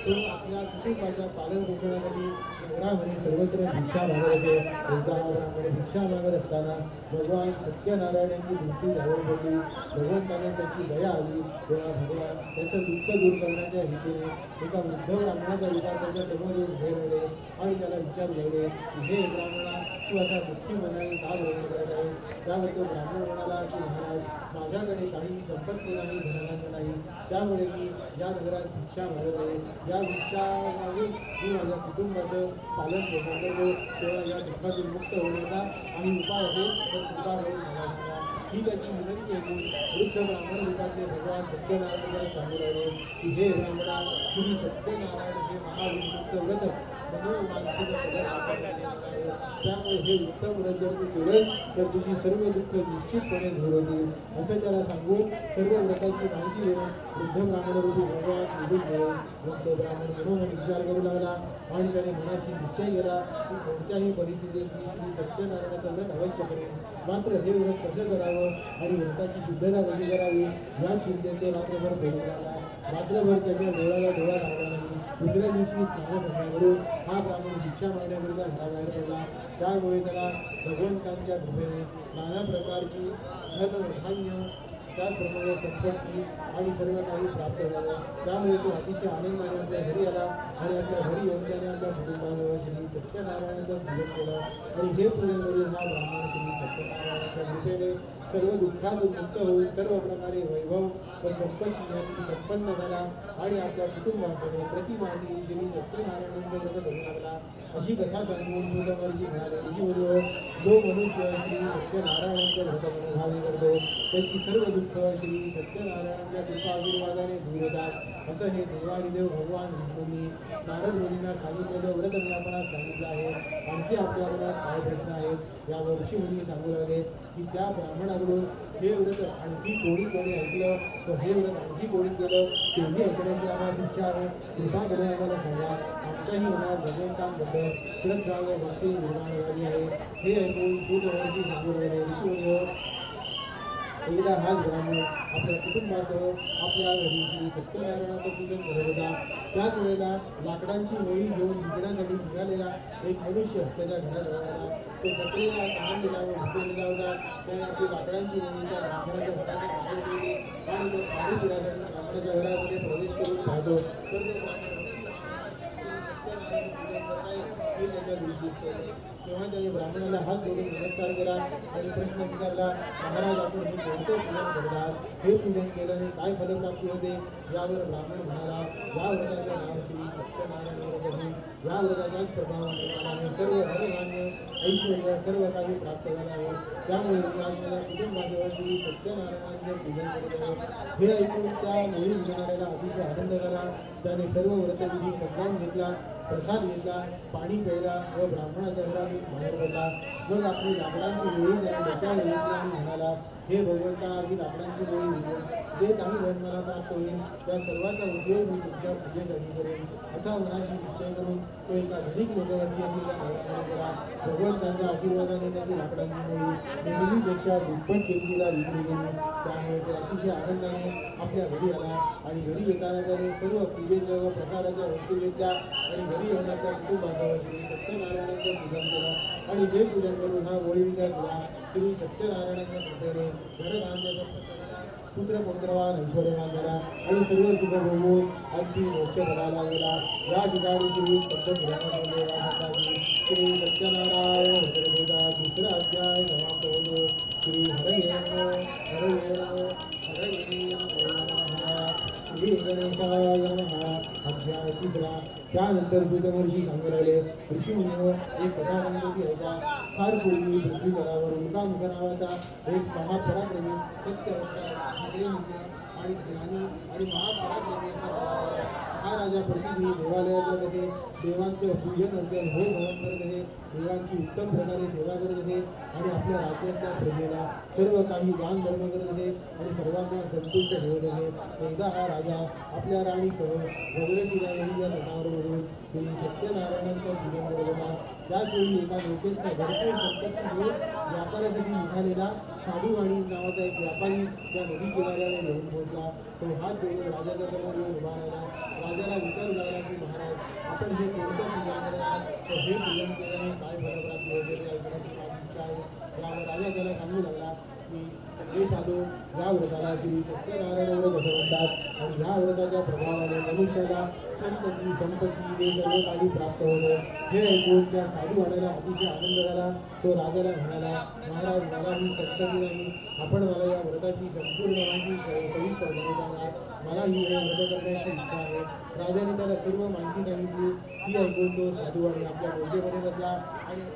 S1: तो आपल्या कुटुंबाच्या पालन पोषणासाठी नगरामध्ये सर्वत्र भिक्षा मागत होते. एका नगरामध्ये भिक्षा मागत असताना भगवान सत्यनारायणांची दृष्टी जवळ पडली. भगवंताने त्याची दया आली. तेव्हा भगवान त्याचं दुःख दूर करण्याच्या हेतूने एका वृद्ध ब्राह्मणाचा विचार त्याच्या समोर येऊन उभे राहिले आणि त्याला विचारू लागले की, हे ब्राह्मणा, तू आता दुःखी मनाने का वर्णन करत आहे? त्यावर तो ब्राह्मण म्हणाला की, महाराज, माझ्याकडे काही संपत्ती नाही, धनधान्य नाही, त्यामुळे मी या नगरात भिक्षा मागत आहे. या भिक्षा मागून मी माझ्या कुटुंबाचं पालन पोषण करतो. तेव्हा या दुःखातून मुक्त होण्याचा आणि उपाय असेल तर कृपा करून मला सांगा. ही त्याची विनंती ऐकून वृद्ध ब्राह्मण रूपातले भगवान सत्यनारायणाला सांगू लागले की, हे ब्राह्मणा, श्री सत्यनारायण हे महाविष्णूचं व्रत मनोवांछित पदार्थ आपण केलेलं आहे. त्यामुळे हे उत्तम व्रत जर तू केलं तर तुझी सर्व दुःख निश्चितपणे दूर होतील. असं त्याला सांगून सर्व व्रताची माहिती देऊन वृद्ध ब्राह्मणरूपी भगवान निघून गेले. वृद्ध ब्राह्मण मनोमन विचार करू लागला आणि त्याने मनाशी निश्चय केला की कोणत्याही परिस्थितीत मी श्री सत्यनारायणाचं व्रत अवश्य करेन. मात्र हे व्रत कसं करावं आणि व्रताची सिद्धता कशी करावी या चिंतेत तो रात्रभर पडून लागला. रात्रभर त्याच्या डोळ्याला डोळा लागला नाही. दुसऱ्या दिवशी स्नानसंध्यावरून हा ब्राह्मण भिक्षा मागण्याकरिता घराबाहेर पडला. त्यामुळे त्याला भगवंतांच्या कृपेने नाना प्रकारची धन धान्य त्याचप्रमाणे संपत्ती आणि सर्व काही प्राप्त झालं. त्यामुळे तो अतिशय आनंदाने आपल्या घरी आला आणि आपल्या घरी येऊन त्याने आपल्या कुटुंबाजवळ श्री सत्यनारायणाचं पूजन केलं. आणि हे पूजन करून हा ब्राह्मण श्री सत्यनारायणाच्या कृपेने सर्व दुःखातून मुक्त होऊन सर्व प्रकारे वैभव व संपत्ती यांनी संपन्न झाला आणि आपल्या कुटुंबासह प्रतिमाशी श्री सत्यनारायणांचा व्रत करू लागला. अशी कथा सांगून सूतमहर्षी म्हणाले, ऋषीवर्यो, जो मनुष्य श्री सत्यनारायणांचं व्रत मनोभावे करतो त्याची सर्व दुःख श्री सत्यनारायणांच्या कृपा आशीर्वादाने दूर होतात. असं हे देवादिदेव भगवान विष्णूंनी नारद मुनींना सांगितलेलं व्रत मी आपणास सांगितलं आहे. आणखी आपल्या मनात काय प्रश्न आहेत यावर ऋषीमुनी सांगू लागले की त्या ब्राह्मणाकडून हे व्रत आणखी कोणी ऐकलं तर हे व्रत आणखी कोणी केलं तेही ऐकण्याची आम्हाला इच्छा आहे. कृपा करून आम्हाला सांगा. आमच्याही मनात भगवंतांबद्दल श्रद्धा व भक्ती निर्माण झाली आहे. हे ऐकून सूतमहर्षी सांगू लागले, ऋषीवर्यो, एकदा हाच ब्राह्मण आपल्या कुटुंबासह आपल्या घरी श्री सत्यनारायणाचं पूजन करत होता. त्याच वेळेला लाकडांची होळी घेऊन विकण्यासाठी निघालेला एक मनुष्य त्याच्या घराजवळ आला. तो जत्रेला तहान दिला व भुकेलेला होता. त्याने आपली लाकडांची होळी त्या ब्राह्मणाच्या घराच्या बाहेर ठेवली आणि तो पाणी पिण्यासाठी ब्राह्मणाच्या घरामध्ये प्रवेश करून पाहतो तर ते ब्राह्मण सत्यनारायण पूजन करत आहे हे त्याच्या दृष्टीस पडले. तेव्हा त्याने ब्राह्मणाला हात जोडून नमस्कार केला आणि प्रश्न विचारला, महाराज, आपण हे कोणते पूजन करतात? हे पूजन केल्याने काय फलप्राप्ती होते? यावर ब्राह्मण म्हणाला, या व्रताचे नाव श्री सत्यनारायण व्रत असून या व्रताच्याच प्रभावाने मला सर्व धनधान्य ऐश्वर्य सर्व काही प्राप्त झालं आहे. त्यामुळे मी आज माझ्या कुटुंबाजवळ श्री सत्यनारायणांचे पूजन करत आहे. हे ऐकून त्या मुली विजणाऱ्याला अतिशय आनंद झाला. त्याने सर्व व्रतविधी समजावून घेतला, प्रसाद घेतला, पाणी प्यायला व ब्राह्मणाच्या घरातून बाहेर पडला. मग आपली लाकडांची होळी त्याने डोक्यावर घेतली आणि म्हणाला, हे भगवंता, ही लाकडांची होळी विकून जे काही धन मला प्राप्त होईल त्या सर्वाचा उपयोग मी तुमच्या पूजेसाठी करेन. असा मनाशी निश्चय करून तो एका धनिक लोकवती असलेल्या गावाकडे गेला. भगवंतांच्या आशीर्वादाने त्याची लाकडांची होळी नेहमीपेक्षा दुप्पट किमतीला विकली गेली. त्यामुळे तो अतिशय आनंदाने आपल्या घरी आला आणि घरी येताना त्याने सर्व पूजेच्या व प्रसादाच्या वस्तू घेतल्या आणि घरी येऊन आपल्या कुटुंबासह श्री सत्यनारायणांचं पूजन केलं. आणि हे पूजन करून हा होळी विचार केला. श्री सत्यनारायणाच्या कृपेने घरधान्य संपत्तीला पुत्र पौत्रवान ऐश्वर्यवान झाला आणि सर्व सुख भोगून अगदी मोक्ष पदाला गेला. या ठिकाणी श्री श्री सत्यनारायण व्रतकथेचा दुसरा अध्याय समाप्त होतो. श्री हरये हरये हरये श्री गणेशाय नमः. अध्याय तिसरा. त्यानंतर सूतमहर्षी सांगू लागले, ऋषीमुनींनो, एक कथा सांगतो ऐका. फार पूर्वी पृथ्वी तलावर उल्कामुख नावाचा एक महापराक्रमी सत्यवक्ता आणि ज्ञानी आणि महापराक्रमी हा राजा प्रतिदिनी देवालयात जात असे. देवांचं पूजन अर्चन होम हवन करत असे. देवांची उत्तम प्रकारे सेवा करत असे आणि आपल्या राज्यातल्या प्रजेला सर्व काही दान धर्म करत असे आणि सर्वांना संतुष्ट ठेवत असे. एकदा हा राजा आपल्या राणीसह भगवशिला नदीच्या तटावरून श्री सत्यनारायणांचं पूजन करत होता. त्याचवेळी एका लोकेचा भरपूर संपत्ती घेऊन व्यापारासाठी निघालेला साधू आणि नावाचा एक व्यापारी त्या नदी किनाऱ्याला येऊन पोहोचला. तो हात जोडून राजाच्या समोर येऊन उभा राहिला. राजाला विचारू लागला की, महाराज, आपण हे कोणतं पूजन करत आहात? तर हे पूजन केल्याने काय फलप्राप्ती होते ते ऐकण्याची माझी इच्छा आहे. यावर राजा त्याला सांगू लागला की, हे साधू, या व्रताला श्री सत्यनारायण व्रत असं म्हणतात आणि या व्रताच्या प्रभावाने मनुष्याला संपत्ती हे सर्व काही प्राप्त होतं. हे ऐकून त्या साधू वाण्याला अतिशय आनंद झाला. तो राजाला म्हणाला, महाराज, मला ही संपत्ती नाही, आपण मला या व्रताची संपूर्ण माहिती सविस्तर सांगा. मला ही हे व्रत करण्याची इच्छा आहे. राजाने त्याला सर्व माहिती सांगितली. ती ऐकून तो साधू आणि आपल्या डोक्यामध्ये बसला आणि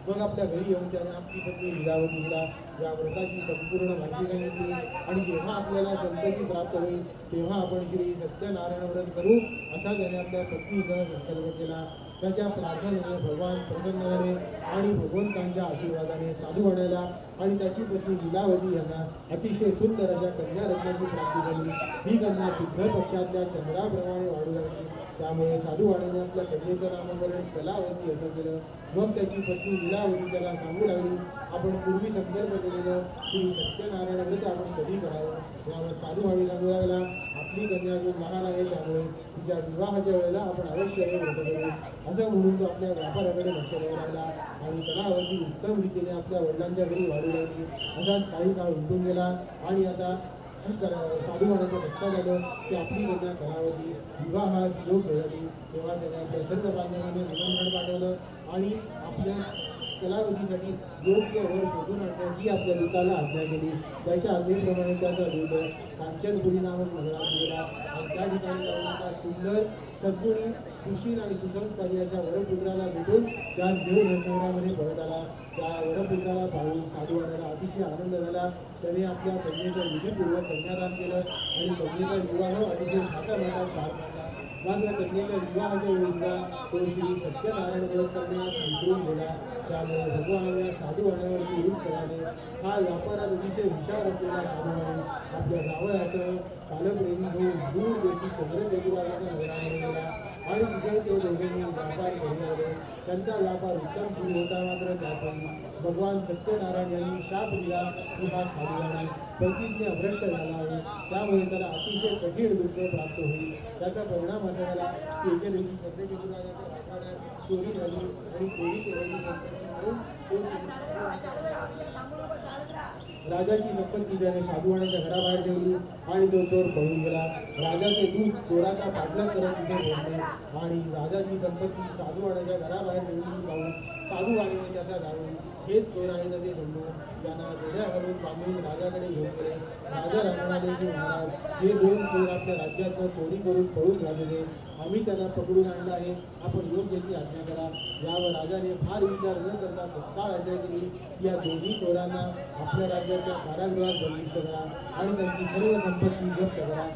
S1: मग आपल्या घरी येऊन त्याने आपली पत्नी लीलावतीला या व्रताची संपूर्ण माहिती सांगितली. आणि जेव्हा आपल्याला संतती प्राप्त होईल तेव्हा आपण श्री सत्यनारायण व्रत करू असा त्याने आपल्या पत्नीसह संकल्प केला. त्याच्या प्रार्थनेने भगवान प्रसन्न झाले आणि भगवंतांच्या आशीर्वादाने साधू वाण्याला आणि त्याची पत्नी लीलावती यांना अतिशय सुंदर अशा कन्या रत्नाची प्राप्ती झाली. ही कन्या शुद्ध पक्षातल्या चंद्राप्रमाणे वाढू लागली. त्यामुळे साधू वाण्याने आपल्या कन्येचं नामकरण कलावती असं केलं. मग त्याची पत्नी लीलावती त्याला सांगू लागली, आपण पूर्वी संकल्प केलेलं श्री सत्यनारायण व्रत आपण कधी करावं? यावर साधू वाणी सांगू लागला, आपली कन्या अजून लहान आहे, त्यामुळे तिच्या विवाहाच्या वेळेला आपण अवश्य हे व्रत करू. असं म्हणून तो आपल्या व्यापाराकडे लक्ष देऊ लागला आणि कलावती उत्तम रीतीने आपल्या वडिलांच्या घरी वाढू वाढू लागली. असाच काही काळ उलटून गेला आणि आता साधूवाण्याच्या लक्षात आलं की आपली कन्या कलावती विवाहास योग्य झाली. तेव्हा त्याने प्रसन्न बांधवाने निमंत्रण पाठवलं आणि आपल्या कलावतीसाठी योग्य वर शोधून आणण्याची आपल्या दूताला आज्ञा केली. त्याच्या आज्ञेप्रमाणे त्याचा दूत कांचनपुरी नामक नगरात गेला आणि त्या ठिकाणी जाऊन एका सुंदर सद्गुणी सुशील आणि सुसंस्कारी अशा वरपुत्राला भेटून त्यास घेऊन नगरामध्ये परत आला. त्या वरपुत्राला पाहून साधूवाण्याला अतिशय आनंद झाला. त्याने आपल्या कन्येचं विधीपूर्वक कन्यादान केलं आणि कन्येचा विवाह अतिशय थाटामाटात पार पडला. मात्र कन्येच्या विवाहाच्या वेळीला तो श्री सत्यनारायण व्रत करण्यास विसरून गेला. त्यामुळे भगवान साधूवाण्यावरती यूज कराने हा व्यापारात अतिशय हुशार असलेला साधूवाणी आपल्या जावयाचं कालप्रेमी होऊन दूर देशी चंद्रकेतुराजाच्या नगरामध्ये गेला आणि तिथे ते दोघेही व्यापार करू लागले. त्यांचा व्यापार उत्तम सुरू होता. मात्र त्यावेळी भगवान सत्यनारायण यांनी शाप दिला की हा साधूवाणी प्रतिज्ञा भ्रष्ट झाला आहे, त्यामुळे त्याला अतिशय कठीण दुःख प्राप्त होईल. त्याचा परिणाम असा झाला की एके दिवशी चंद्रकेतुराजाच्या राजवाड्यात चोरी झाली आणि चोरी केलेली संपत्ती घेऊन राजाची संपत्ती त्याने साधूवाण्याच्या घराबाहेर ठेवली आणि तो चोर पळून गेला. राजाचे दूत चोराचा पाठलाग करत तिथे पोहोचले आणि राजाची संपत्ती साधूवाण्याच्या घराबाहेर ठेवली जाऊन साधूवाणीने त्याचा जाऊन हेच चोर आहेत असे समजून त्यांना वेड्या घालून बांधून राजाकडे घेऊन गेले. राजा म्हणाले की महाराज, हे दोन चोर आपल्या राज्यातनं चोरी करून पळून राहिलेले, आम्ही त्यांना पकडून आणलं आहे, आपण योग्य ती आज्ञा करा. यावर राजाने फार विचार न करता तत्काळ आज्ञा केली की या दोन्ही चोरांना आपल्या राज्याच्या कारागृहात बंदिस्त करा आणि त्यांची सर्व संपत्ती जप्त करा.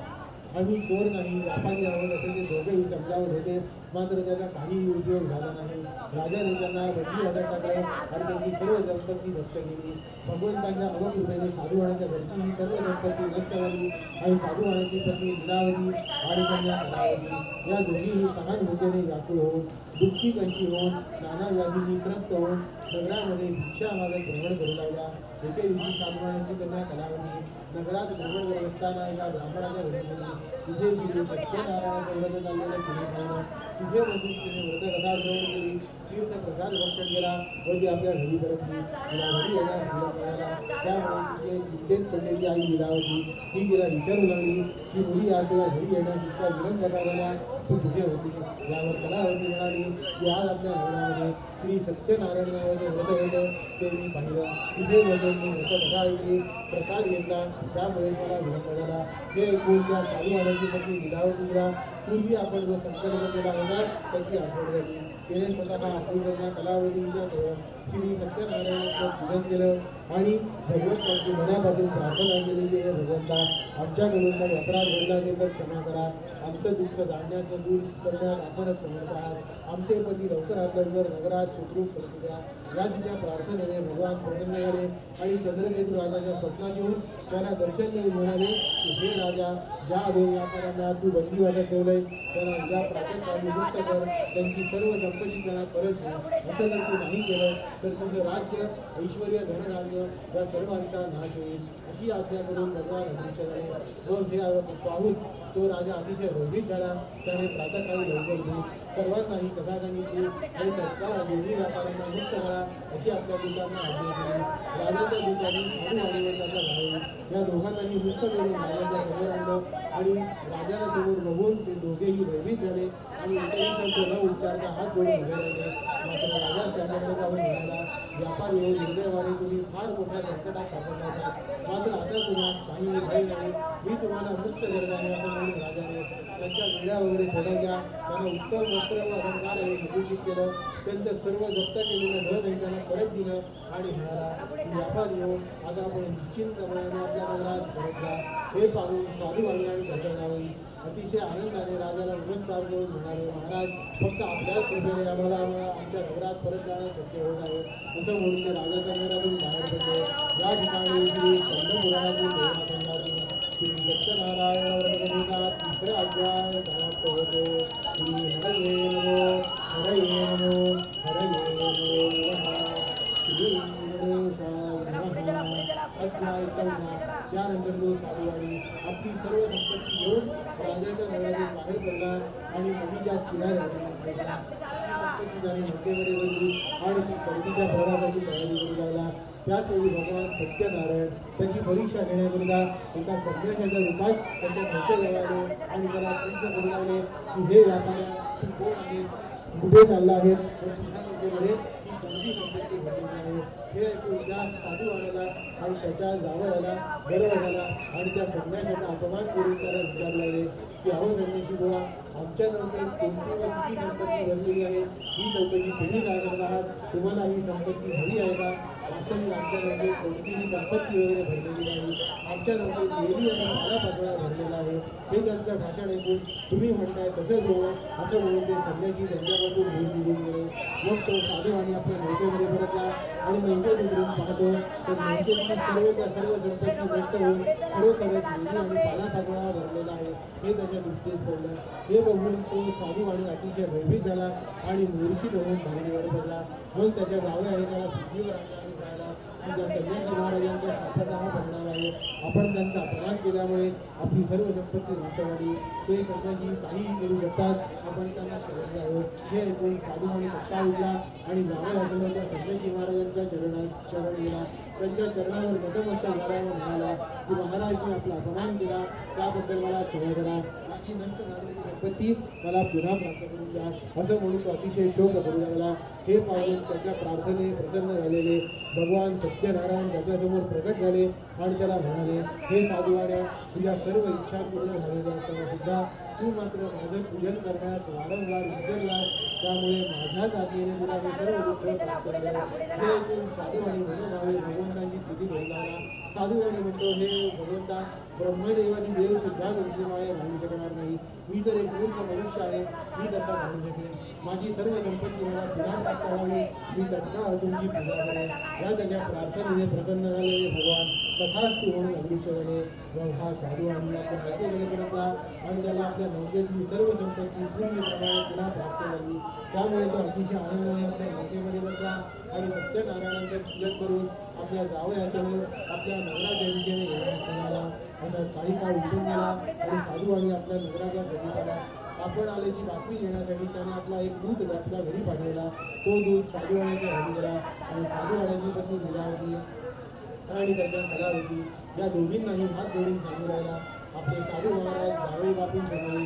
S1: आम्ही चोर नाही, व्यापारी आहोत असे ते दोघेही समजावत होते. मात्र त्याचा काहीही उपयोग झाला नाही. राजाने त्यांना बंदीवादात टाकलं आणि त्यांची सर्व संपत्ती जप्त केली. भगवंतांच्या अवकृपेने साधूवाण्याच्या घरची ही सर्व संपत्ती नष्ट झाली आणि साधूवाण्याची पत्नी लीलावती आणि कन्या कलावती या दोन्हीही सहानुभूतीने व्याकुळ होऊन दुःखी कंठी होऊन नाना व्याधींनी त्रस्त होऊन नगरामध्ये भिक्षा मागत भ्रमण करू लागला. एके दिवशी साधूवाण्याची कन्या कलावती नगरात भ्रमण करत असताना एका ब्राह्मणाच्या घरी गेली. तिथे श्री सत्यनारायणाचं व्रत चाललेलं तिने पाहिलं. तिथे बसून तिने व्रतकथा श्रवण केली, तीर्थ प्रसाद भक्षण केला व ती आपल्या घरी परतली. तिला घरी येण्यास विलंब झाला. त्यामुळे तिचे चिंतेत पडलेली आई लीलावती ही तिला विचारू लागली की मुली आज तुला घरी येण्यास इतका विलंब का झाला, तू कुठे होती? यावर कलावती म्हणाली की आज आपल्या नगरामध्ये श्री सत्यनारायण नावाचं व्रत होतं, ते मी पाहिलं. तिथे बसून मी व्रतकथा ऐकली, प्रसाद घेतला, त्यामुळे मला विलंब झाला. हे ऐकून त्या साधूवाण्याची पत्नी लीलावतीला पूर्वी आपण जो संकल्प केला होता त्याची आठवण झाली. तिने स्वतः आपली कन्या कलावतीच्या श्री सत्यनारायणाचं पूजन केलं आणि भगवंताची मनापासून प्रार्थना केली की हे भगवंता, आमच्याकडून काही अपराध घडला असेल तर क्षमा करा. आमचं दुःख जाणण्याचं दूर करण्यात आपणच समर्थ आहात. आमचे पती लवकरात लवकर नगरात सुखरूप करू द्या. या तिच्या प्रार्थनेने भगवान प्रसन्न झाले आणि चंद्रकेतू राजाच्या स्वप्नात येऊन त्याला दर्शन देऊन म्हणाले की हे राजा, ज्या दोन व्यापाऱ्यांना तू बंदीवादात ठेवलंय त्यांना उद्या प्रातःकाळी मुक्त कर, त्यांची सर्व संपत्ती त्यांना परत दे. असं जर तू नाही केलं तर तुझं राज्य, ऐश्वर्य, धनधान्य या सर्वांचा नाश होईल, अशी आज्ञा करून भगवान अदृश्य झाले. मग हे पाहून तो राजा अतिशय भयभीत झाला. त्याने प्रातःकाळी लवकर उठून सर्वांनाही कथा सांगितली आणि तत्काळ दोन्ही व्यापाऱ्यांना मुक्त करा अशी आपल्या दूतांना आज्ञा केली. राजाच्या दूतांनी साधूवाणीवर त्याचा घालून या दोघांनाही मुक्त करून राजाच्या समोर आणलं आणि राजाला समोर बघून ते दोघेही भयभीत झाले आणि एकही शब्द न उच्चारता हात जोडून उभे राहिले. मात्र राजा त्यांच्याकडे पाहून म्हणाला, व्यापारी हो, दुर्दैवाने तुम्ही फार मोठ्या संकटात सापडला आहात. मात्र आता तुम्हाला काही भय नाही, मी तुम्हाला मुक्त करत आहे असं म्हणून राजाने त्यांच्या वेड्या वगैरे सोडवल्या. त्यांना उत्तम वस्त्र व अलंकार हे विभूषित केलं. त्यांचं सर्व जप्त केलेलं धनही त्यांना परत दिलं आणि म्हणाला, व्यापारी हो, आता आपण निश्चिंतपणाने आपल्या नगरात परतला. हे पाहून साधूवाणी आणि त्याच्या जावई अतिशय आनंदाने राजाला नमस्कार करून म्हणाले, महाराज, फक्त आपल्याच कृपेने आम्हाला आमच्या नगरात परत जाणं शक्य होत आहे. असं म्हणून ते राजाच्या नगरातून बाहेर पडले. या ठिकाणी श्री चंद्रपुराणातील देवनाथांनी श्री सत्यनारायण व्रतकथेचा तिसरा अध्याय समाप्त होतो. श्री हरये नमो, हरये नमो, हरये नमो नमः. श्री गणेशाय नमः. अध्याय 14. त्यानंतर तो साधूवाणी आपली सर्व संपत्ती घेऊन राजाच्या नगरातून बाहेर पडला आणि नदीच्या किनाऱ्यावर पडला. ती संपत्ती त्याने नौकेमध्ये बदली आणि ती परतीच्या प्रवासाची तयारी करू लागला. त्याच वेळी भगवान सत्यनारायण त्याची परीक्षा घेण्याकरिता एका संन्याशाच्या रूपात त्याच्या नौके जवळ आणि त्याला प्रश्न करू लागले की हे व्यापाऱ्या तू कोण आहे, कुठे चालला आहे, तुझ्या नौकेमध्ये ही कोणती संपत्ती घडलेली आहे. हे ऐकून त्या साधूवाण्याला आणि त्याच्या जावयाला गर्व झाला आणि त्या संन्याशाचा अपमान करून त्याला विचारू लागले की अहो संन्याशी बुवा, आमच्या नौकेत कोणती व किती संपत्ती भरलेली आहे, ही चौकशी तुम्ही काय करत आहात, तुम्हाला ही संपत्ती हवी आहे का. वास्तविक आमच्या नौकेत कोणतीही संपत्ती वगैरे भरलेली नाही, आमच्या नौकेत वेली आणि पालापाचोळा भरलेला आहे. हे त्यांचं भाषण ऐकून तुम्ही म्हणताय तसंच हो असं म्हणून ते संन्याशी त्यांच्यापासून दूर निघून गेले. मग तो साधू आणि आपल्या नौकेमध्ये परतला आणि नौकेत उतरून पाहतो तर नौकेची सर्व संपत्ती नष्ट होऊन खरोखरच वेली आणि पालापाचोळा भरलेला आहे हे त्याच्या दृष्टीस पडलं. हे बघून तो साधू आणि अतिशय भयभीत झाला आणि मूर्छित होऊन धरणीवर पडला. मग त्याच्या जावयाने त्याला शुद्धीवर आणला आणि त्या संन्यासी महाराजांच्या शापाचा हा परिणाम आहे, आपण त्यांचा अपमान केल्यामुळे आपली सर्व संपत्ती नष्ट झाली. ते संन्यासी काहीही करू शकतात, आपण त्यांना शरण जावं. हे ऐकून साधू आणि तत्काळ उठला आणि जावयासमोर त्या संन्यासी महाराजांच्या शरण गेला. त्यांच्या चरणावर नतमस्तक झाला व म्हणाला की महाराज, मी आपला अपमान केला त्याबद्दल मला क्षमा करा, माझी नष्ट झालेली संपत्ती मला पुन्हा प्राप्त करून द्या असं म्हणून तो अतिशय शोक करू लागला. हे पाहून त्याच्या प्रार्थनेने प्रसन्न झालेले भगवान सत्यनारायण त्याच्यासमोर प्रकट झाले आणि त्याला म्हणाले, हे साधूवाड्या, तुझ्या सर्व इच्छा पूर्ण झालेल्या असताना सुद्धा तू मात्र माझं पूजन करण्यास वारंवार विसरलास, त्यामुळे माझ्याच आज्ञेने तुला हे सर्व दुःख प्राप्त झालं. हे ऐकून साधू आणि मनोभावे भगवंतांची स्तुती करू लागला. साधू आणि म्हणतो, हे भगवंता, ब्रह्मदेवानी देव सुद्धा तुमची माया घालू शकणार नाही. मी तर एक मूर्ख मनुष्य आहे, मी कसा घालू शकेन. माझी सर्व संपत्ती मला पुन्हा प्राप्त व्हावी, मी तत्काळ तुमची पूजा करेन. या त्याच्या प्रार्थनेने प्रसन्न झालेले भगवान तथास्तु म्हणून अदृश्य झाले. मग हा साधू आणि आपल्या नौकेकडे परतला आणि त्याला आपल्या नौकेतली सर्व संपत्ती पूर्णप्रमाणे पुन्हा प्राप्त झाली. त्यामुळे तो अतिशय आनंदाने आपल्या नौकेमध्ये बसला आणि सत्यनारायणांचे पूजन करून आपल्या जावयासमोर आपल्या नगराच्या दिशेने येण्यास निघाला. आता काही काळ उठून गेला आणि साधू आणि आपल्या नगराच्या समीप आला. आपण आल्याची बातमी घेण्यासाठी त्याने आपला एक दूत आपल्या घरी पाठवला. तो दूत साधूवाड्याच्या घरी गेला आणि साधूवाड्याची पत्नी लीलावती आणि त्यांच्या कलावती या दोघींनाही हात जोडून सांगू राहिला, आपले साधू महाराज जावई बापून समोर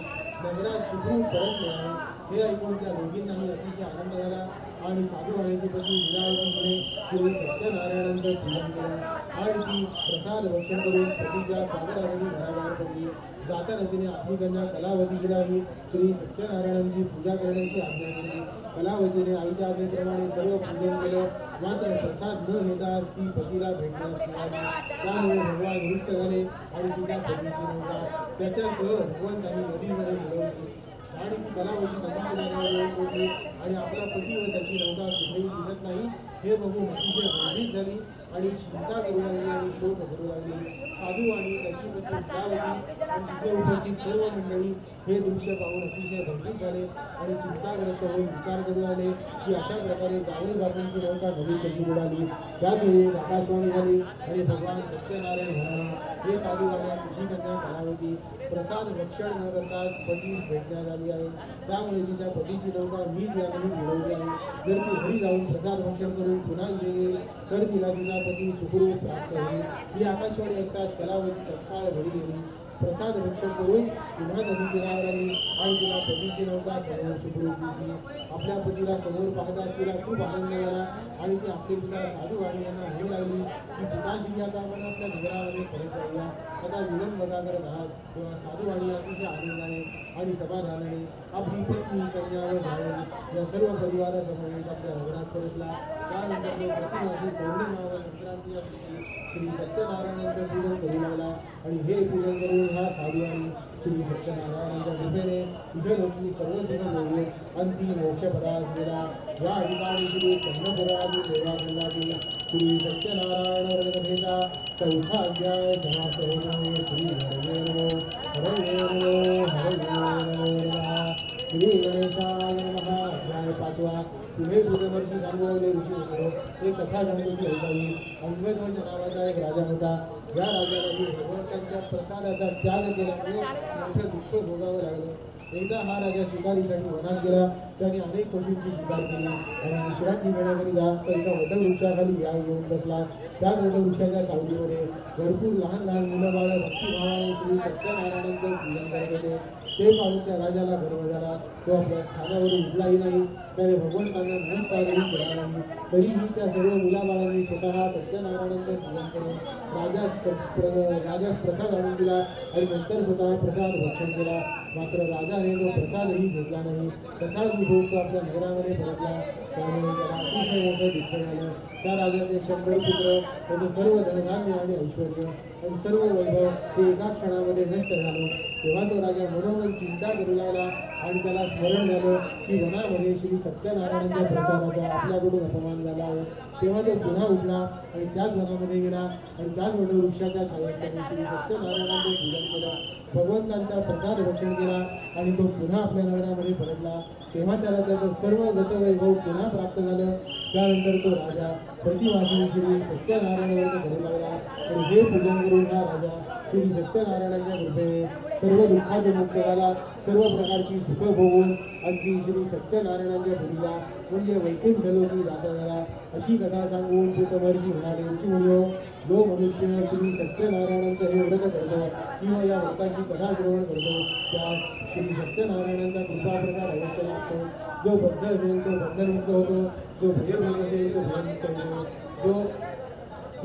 S1: नगरात सुखरूप परतले आहे. हे ऐकून त्या दोघींनाही अतिशय आनंद झाला आणि साधूवाड्याची पत्नी लीलावतीकडे श्री सत्यनारायणांचं पूजन केलं आणि ती प्रसाद भक्षण करून पतीच्या सादराने घराबाहेर पडली. जाताना तिने आपली कन्या कलावतीलाही श्री सत्यनारायणांची पूजा करण्याची आज्ञा केली. कलावतीने आईच्या आज्ञेप्रमाणे सर्व पूजन केलं, मात्र प्रसाद न घेता ती पतीला भेटण्यास मिळाली. त्यामुळे भगवान रुष्ट झाले आणि तिच्या पतीची नौका त्याच्यासह भगवंतांनी नदीमध्ये मिळवली आणि ती कलावती नदी किनाऱ्यावर येऊन पोहोचली आणि आपला पती व त्याची नौका कुठेही दिसत नाही हे बघून अतिशय भयभीत झाली आणि चिंता करू लागली आणि शोक करू लागली. साधू आणि त्याची पत्नी कलावती आणि तिथे उपस्थित सर्व मंडळी हे दृश्य पाहून अतिशय भयभीत झाले आणि चिंताग्रस्त होऊन विचार करू लागले की अशा प्रकारे जावई बापूंची नौका नदीत कशी बुडाली. त्याचवेळी आकाशवाणी झाली आणि भगवान सत्यनारायण म्हणाले, हे साधूवाड्या, तुझी कन्या कलावती प्रसाद भक्षण न करताच पतीस भेटण्यात आली आहे. त्यामुळे तिच्या पतीची नौका मीच याने मिळवली आहे. जर ती घरी जाऊन प्रसाद भक्षण करून पुन्हा इथे येईल तर तिला तिचा पती सुखरूप प्राप्त होईल. ही आकाशवाणी ऐकताच कलावती तत्काळ घरी गेली, प्रसाद भक्षण करून पुन्हा नदी किनाऱ्यावर आली आणि तिला पतीची नौका समोर सुखरूप दिसली. आपल्या पतीला समोर पाहताच तिला खूप आनंद झाला आणि ती आपले पिता साधूवाणी यांना म्हणू लागली की पिताजी, आता आपण आपल्या नगरामध्ये परत जाऊया, आता विलंब बघा करत आहात. तेव्हा साधूवाणी अतिशय आनंदाने आणि समाधानाने आपली पत्नी, कन्या व जावई या सर्व परिवारासमवेत आपल्या नगरात परतला. त्यानंतर तो प्रतिमासी पौर्णिमा व संक्रांती या दिवशी श्री सत्यनारायणांचं पूजन करू लागला आणि हे पूजन करून हा साधूवाणी श्री सत्यनारायणांच्या कृपेने इहलोकी सर्व सुख मिळवून अंतिम मोक्षपदास गेला. या ठिकाणी श्री चंद्रपुरादी देवाखंडातील श्री सत्यनारायण व्रतकथेचा 4था अध्याय समाप्त होत आहे. श्री हरये नमो, हरये नमो, हरये नमो. श्री गणेशाय नमः. अध्याय 5वा. पुढे सूर्यवर्षी सांगू लागले ऋषी होतो, हे कथा गणपती ऐकावी. अंगध्वज नावाचा एक राजा होता. या राजालाही भगवंतांच्या प्रसादाचा त्याग केल्यामुळे मोठं दुःख भोगावं लागलं. एकदा हा राजा शिकारीसाठी वनात गेला. त्याने अनेक पशूंची शिकार केली आणि विश्रांती घेण्याकरिता तो एका वटवृक्षाखाली येऊन बसला. त्याच वटवृक्षाच्या सावलीमध्ये भरपूर लहान लहान मुलं बाळं भक्तिभावाने श्री सत्यनारायणांचं पूजन करत होते. ते पाहून त्या राजाला गर्व झाला. तो आपल्या स्थानावरून उठलाही नाही. त्याने भगवंतांना नमस्कारही केला नाही. तरीही त्या सर्व मुलाबाळांनी स्वतः सत्यनारायणांचं पूजन करून राजास प्रसाद आणून दिला आणि नंतर स्वतः प्रसाद भक्षण केला. मात्र राजाने तो प्रसादही घेतला नाही. तसाच विभोग तो आपल्या नगरामध्ये परतला. त्यामुळे त्याला अतिशय मोठं दुःख झालं. त्या राजाचे 100 पुत्र, त्याचं सर्व धनधान्य आणि ऐश्वर आणि सर्व वैभव ते एका क्षणामध्ये नष्ट झालं. तेव्हा तो राजा मनोमन चिंता करू लागला आणि त्याला स्मरण झालं की वनामध्ये श्री सत्यनारायणांच्या प्रसादाचा आपल्याकडून अपमान झाला आहे. तेव्हा तो पुन्हा उठला आणि त्याच वनामध्ये गेला आणि त्याच वटवृक्षाच्या छायेत त्याने श्री सत्यनारायणांचे पूजन केलं. भगवंतांचा प्रसाद भक्षण केला आणि तो पुन्हा आपल्या नगरामध्ये परतला. तेव्हा त्याला त्याचं सर्व गतवैभव पुन्हा प्राप्त झालं. त्यानंतर तो राजा प्रतिवासी श्री सत्यनारायणावर करू लागला आणि हे पूजन करून हा राजा श्री सत्यनारायणाच्या कृपेने सर्व दुःखाचे मुक्त झाला. सर्व प्रकारची सुखं भोगून अगदी श्री सत्यनारायणाच्या पुरीला म्हणजे वैकुंठ लोकी जाता झाला. अशी कथा सांगून पीठमहर्षी म्हणाले, ऋषी मुनियो, जो मनुष्य श्री सत्यनारायणांचं हे व्रत करतो किंवा या व्रताची कथा श्रवण करतो त्यास श्री सत्यनारायणांचा कृपाप्रसाद अवश्य लागतो. जो बद्ध असेल तो बंधनमुक्त होतो. जो भयभीत असेल तो भयमुक्त होतो. जो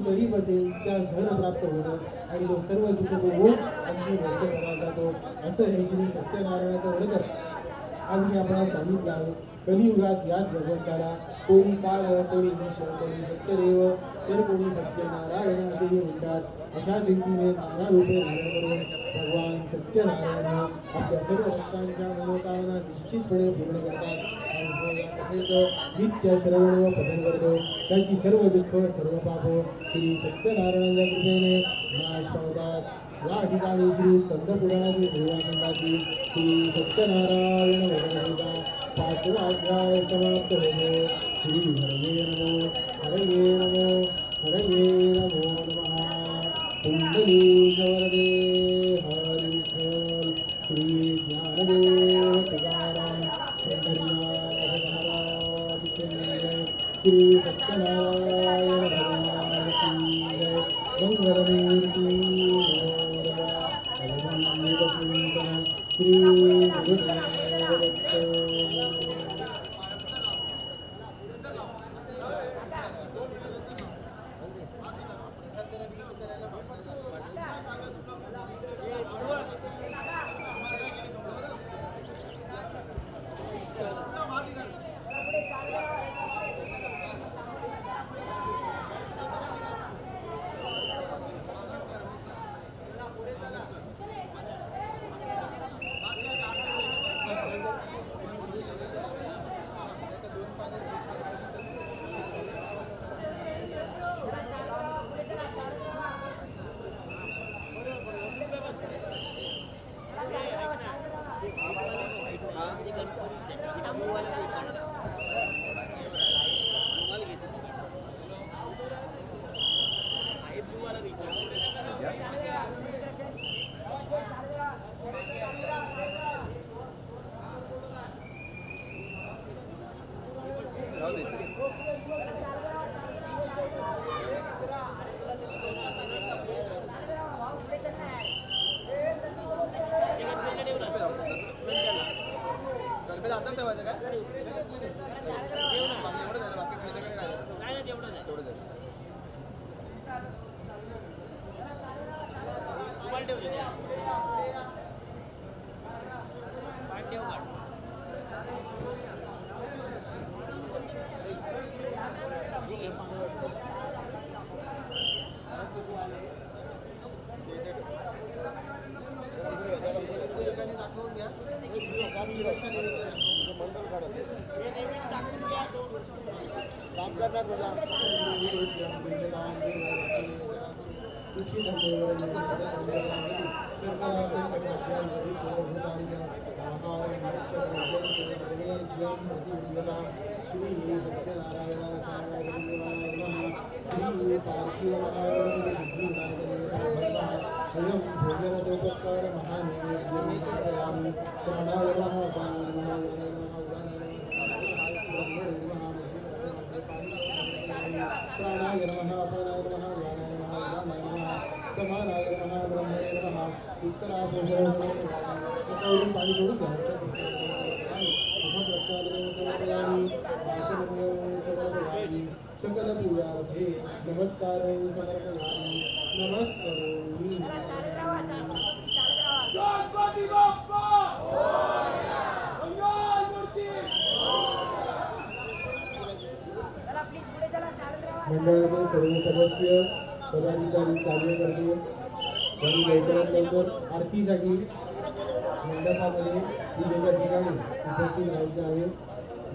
S1: गरीब असेल त्यास धन प्राप्त होतं आणि तो सर्व सुख भोगून अगदी मोक्ष करायला जातो. असं हे श्री सत्यनारायणाचं व्रत आज मी आपल्याला सांगितलं आहे. कलियुगात याच भगवंताला कोणी काल, कोणी ईश, कोणी सत्यदेव, तर कोणी सत्यनारायण असेही म्हणतात. अशा रीतीने नाना रूपे धारण करून भगवान सत्यनारायण आपल्या सर्व भक्तांच्या मनोकामना निश्चितपणे पूर्ण करतात. आणि जो या कथेचं नित्य श्रवण व पठण करतो त्याची सर्व दुःख, सर्व पाप श्री सत्यनारायणाच्या कृपेने नाश पावतात. या ठिकाणी श्री स्कंदपुराणातील देवाखंडातील श्री सत्यनारायण भगवंता 5वा अध्याय समाप्त होतो. श्री हरये नमो, हरये नमो, हरये नमो नमः. पुंडलीक वरदे हरि विठ्ठल. श्री ज्ञानदेव तुकाराम पंढरीनाथ महाराज की जय. श्री सत्यनारायण भगवान की जय. मंगलमूर्ती श्री गुरुदेव दत्त. प्राणायाम उत्तर पाणी करून घ्या सकल पूजार्थे नमस्कार समर्पयामि नमस्करोमि मंडळाचे सर्व सदस्य पदाधिकारी कार्यकर्ते आणि लवकरात लवकर आरतीसाठी मंडपामध्ये पूजेच्या ठिकाणी उपस्थित राहायचे आहे.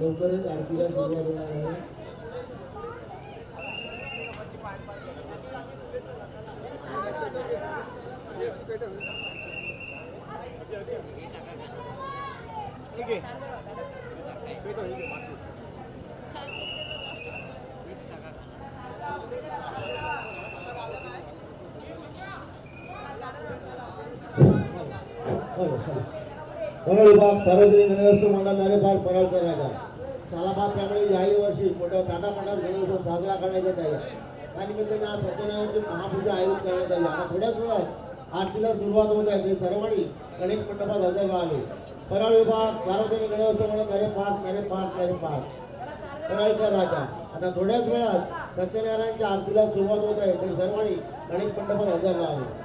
S1: लवकरच आरतीला सुरुवात होणार आहे. विभाग सार्वजनिक गणेशोत्सव मंडळ नारेपार परळचा राजा सालाबाद त्यामुळे याही वर्षी मोठ्या थाटामाटात गणेशोत्सव साजरा करण्यात येत आहे. त्यानिमित्ताने आज सत्यनारायणाची महापूजा आयोजित करण्यात आली. आता थोड्याच वेळात आरतीला सुरुवात होत आहे. ते सर्वांनी गणेश मंडपात हजर राहिले. परळ विभाग सार्वजनिक गणेशोत्सव मंडळ नारेपार परळचा राजा आता थोड्याच वेळात सत्यनारायणाच्या आरतीला सुरुवात होत आहे. ते सर्वांनी गणेश मंडपात हजर राहिले.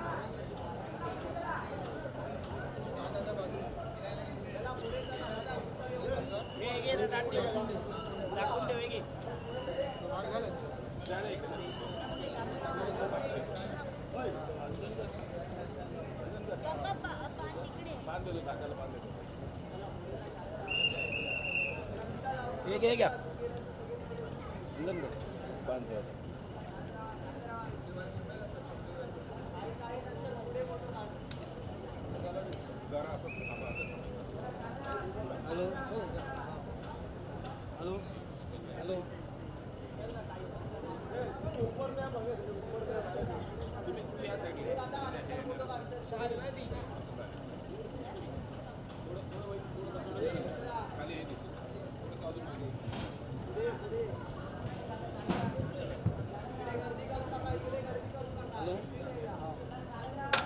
S2: क्या बांध
S3: हेलो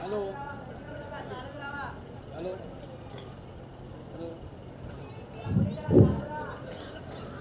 S3: हेलो हेलो हेलो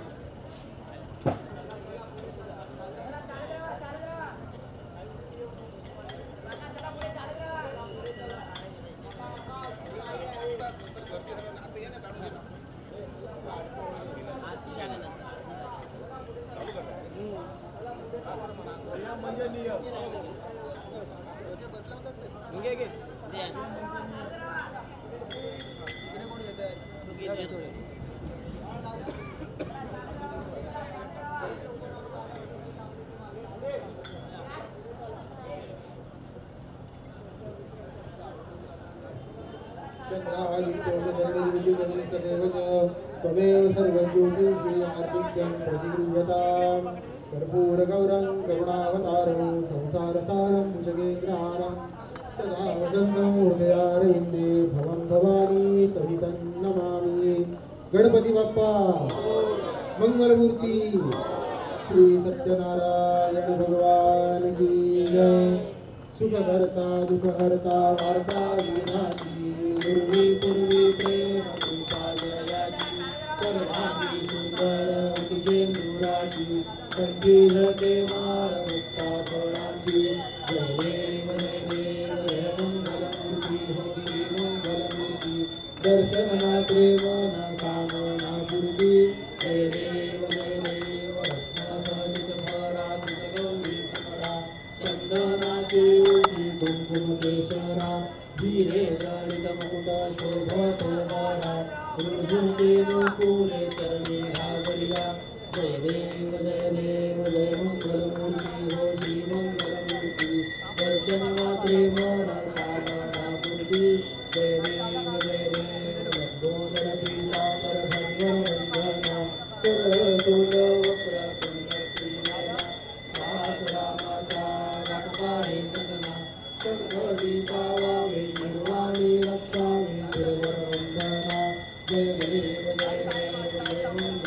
S1: त्वमेव सर्वज्योतिषी आर्तिक्यं प्रतिगृह्यताम् कर्पूरगौरं करुणावतारं संसारसारं भुजगेन्द्रहारं सदा वदन्तं हृदयारविन्दे भवं भवानी सहितं नमामि. गणपती बाप्पा मंगलमूर्ती श्री सत्यनारायण भगवान की जय. सुखहर्ता दुःखहर्ता वार्ता विनाशी पूर्वी पूर्वी प्रेम कृपालयाची सर्वांगी सुंदर अतिजेंदुराची कंठीरते माळ मुक्ता फळाची. जय देव जय देव जय मंगलमूर्ती हो श्री मंगलमूर्ती दर्शनात्रे मन कामना पूर्ती. जय देव जय देव रत्नाखचित भरा गौरी भरा चंदनाचे ओटी कुंकुम केशरा धीरे जळित मुकुट शोभत वारा रुजुते नुपुरे चरणी घागरिया. जय देव जय देव जय मंगलमूर्ती हो श्री मंगलमूर्ती दर्शन मात्रे मन कामना पूर्ती. जय देव जय देव लंबोदर पीतांबर भगवंदना सरळ तोंड वक्र कुंड प्रियना दास रामाचा वाटपाहे सदना सद्गती पावावे निर्वाणी रक्षावे शिरवर वंदना. जय देव जय देव जय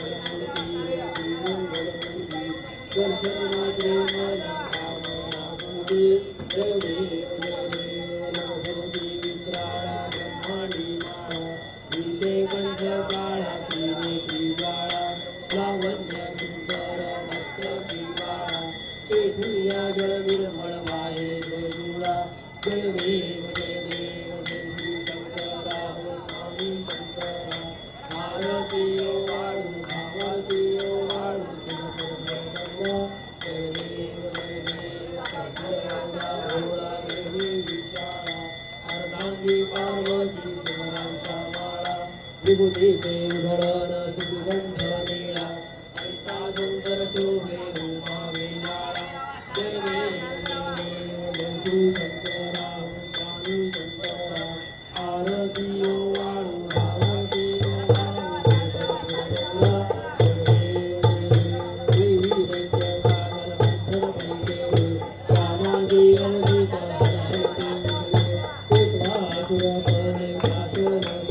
S1: विभूतीचे उधळण सुगंध नीळा ऐसा सुंदर शोभे उमा वेलाळा जय देव श्री शंकरा स्वामी शंकरा आरती ओ वाळू आरती ओ वाळू देवी दैत्य सागर मंथन पंके रामाजी अवधीत एक वासुर पणे वासुर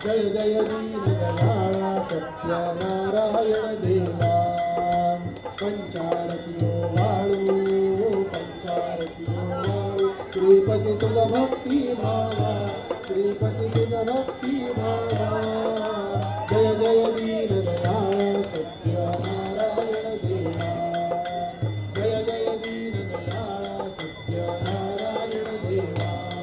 S1: जय जय दीन दयाळा सत्यनारायण देवा पंचारतियो वाळू श्रीपती तुझ भक्ती भावा श्रीपती तुझ भक्ती भावा जय जय दीन दयाळा सत्यनारायण देवा जय जय दीन दयाळा सत्यनारायण देवा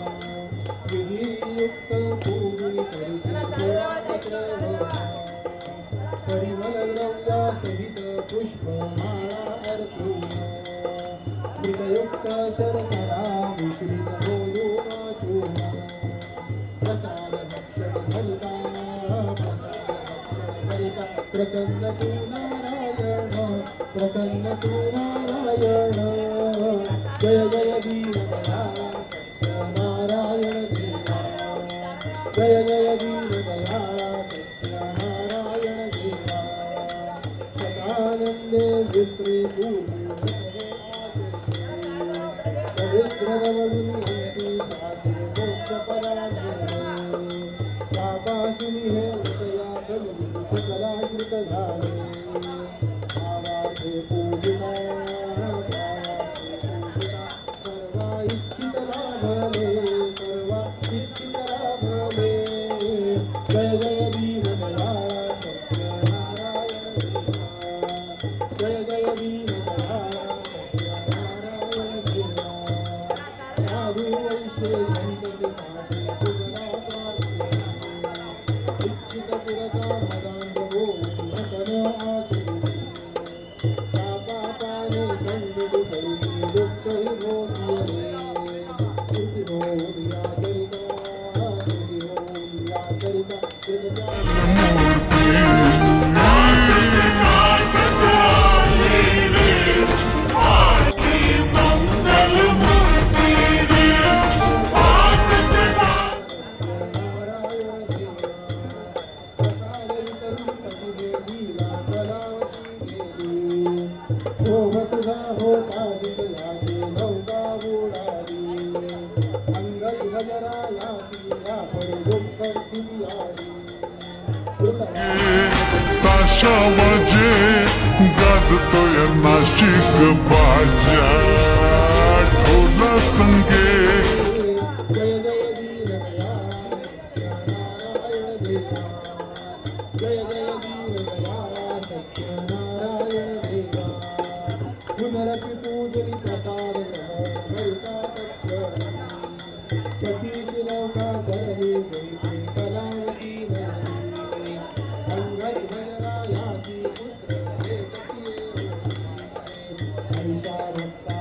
S1: प्रसन्न तू नारायण जय जय दीनदयाला सत्यनारायण देवा जय जय दीनदयाला सत्यनारायण देवा सदानंदे विप्रे पवित्रवरुणयन्तु साधु मोक्षपरायणे पापासुनि हे उदया बलु सकलाकृत झाले भावार्थे पूजिता सर्वा इच्छित लाभले सर्वा इच्छित लाभले जय जय दीनदयाला सत्यनारायण देवा जय जय दीनदयाला सत्यनारायण देवा साधु वैश्य संतति साधु सुगरा पार्थे इच्छित पुरता मदांधो हसन आचरिते पापापाने खंडित करुणी दुःख विमोचने इति मोर्या चरिता
S6: ताशावाजे गाजतोय नाशिक बाजा ढोला संगे
S1: जय जय दीनदयाला सत्यनारायण देवा जय जय दीनदयाला सत्यनारायण देवा पुनरपि पूजनी प्रसाद भरिता तत्क्षणी पतीची नौका धरली जैसे कलावती नदी अंगद भजरायासी पुत्र हे तटिये हरिषा भक्ता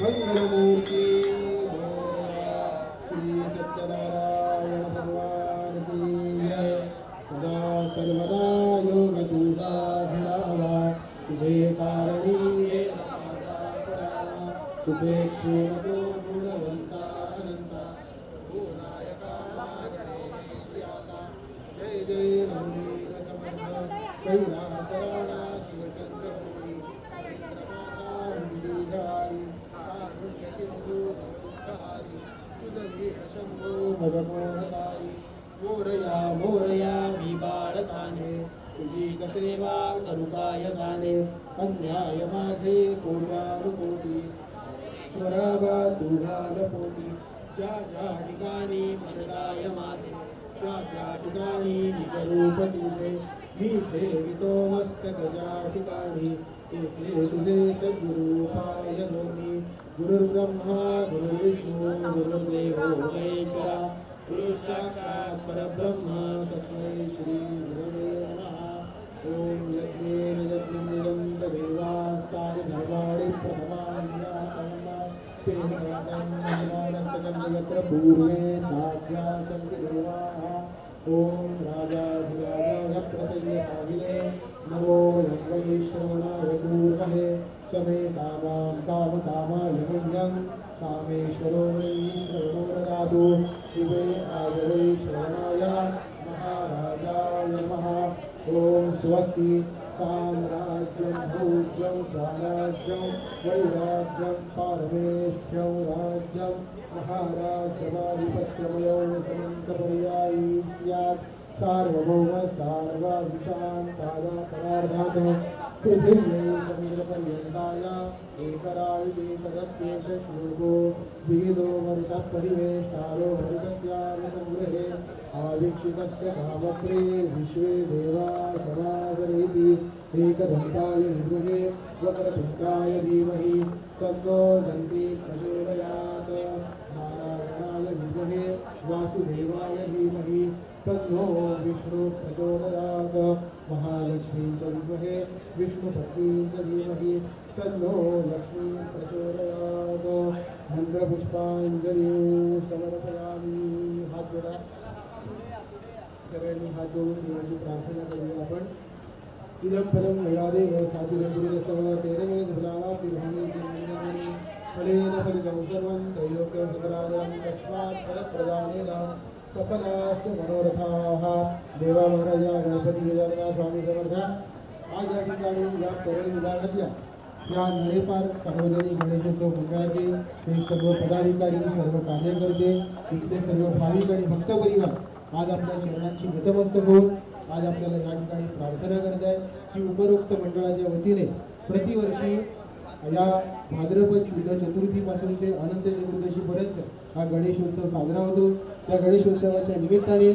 S1: मंगलमूर्ति श्री सत्यनारायण भगवान की जय। सदा सर्वदा योग तुझा घडावा, तुझे कारणी उपेक्षू नको गुणवंता अनंता, ओ नायका गणेश आता। जय जय रघुवीर समर्थ कैलासराणा शिवचंद्रमौली, इंद्रमाता मुंडीधारी कारुण्य सिंधू भवदुःखहारी, तुझवीण शंभो मदमोहकारी। मोरया मोरया मी बाळकाने, तुझी सेवा करू काय जाणे। अन्याय माझे कोट्यानुकोटी, स्वरावा तुझा लपोटी। ज्या ज्या ठिकाणी मनराय माझे, त्या त्या ठिकाणी निजरूप तुझे। मी ठेवितो मस्तक ज्या ठिकाणी, तेथे तुझे सद्गुरु पाय दोन्ही। गुरुर्ब्रह्मा गुरुर्विष्णू गुरुर्देवो महेश्वरा, गुरु साक्षात् परब्रह्म तस्मै श्री गुरवे नमः। ओम यज्ञेन यज्ञं निरन्त देवास्तानि धर्माणि प्रथमान्यासन्ना, तेन मानस्तकं यत्र पूर्वे साध्याः सन्ति देवाः। ओम राजाधिराजाय प्रसय्यसाहिने, नमो यज्ञैश्रवणाय दूर्महे। समे कामां कामकामाय मह्यं, कामेश्वरो वै श्रवणो ददातु। दिवे आजवै श्रवणाय महाराजाय नमः। ओम स्वस्ति साम्राज्यं भोज्यं स्वराज्यं वैराज्यं पारमेष्ठ्यं राज्यं महाराज्यमाधिपत्यमयो समन्तपर्यायी स्यात्। सार्वभौम सार्वविशान्तादापरार्धात् पृथिव्यै समुद्रपर्यन्ताय एकरायुधेकदत्तेश श्लोको विविधो मरुतः परिवेष्टारो मरुतस्यानुसङ्ग्रहे आवीक्षितस्य भावप्रे विश्वे देवा समादरेति। एकदन्ताय विद्महे वक्रतुण्डाय धीमहि तन्नो दन्ती प्रचोदयात्। नारायणाय विद्महे वासुदेवाय धीमहि तन्नो विष्णु प्रचोदयात्। महालक्ष्मी च विद्महे विष्णुपत्नी च धीमहि तन्नो लक्ष्मी प्रचोदयात्। मंत्रपुष्पांजलिं समर्पयामि। हात जोडा, सगळ्यांनी हात जोडून देवाची प्रार्थना करूया आपण। इदं फलं मयादेव साधुरपुरीरसव तेन मे धुलावा तिर्हणी तिर्हणी फलेन फलितं सर्वं त्रैलोक्यं सकलालयं तस्मात् फलप्रदानेन सफलास्य मनोरथाः। देवा महाराजा गणपती गजानना स्वामी समर्थ। आज या ठिकाणी या परळी विभागातल्या या नळेपार सार्वजनिक गणेशोत्सव मंडळाचे हे सर्व पदाधिकारी, सर्व कार्यकर्ते, इथले सर्व भाविक आणि भक्त परिवार आज आपल्या चरणांची नतमस्तक होऊन आज आपल्याला या ठिकाणी प्रार्थना करत आहेत की उपरोक्त मंडळाच्या वतीने प्रतिवर्षी या भाद्रपद शुद्ध चतुर्थीपासून ते अनंत चतुर्दशीपर्यंत हा गणेशोत्सव साजरा होतो। त्या गणेशोत्सवाच्या निमित्ताने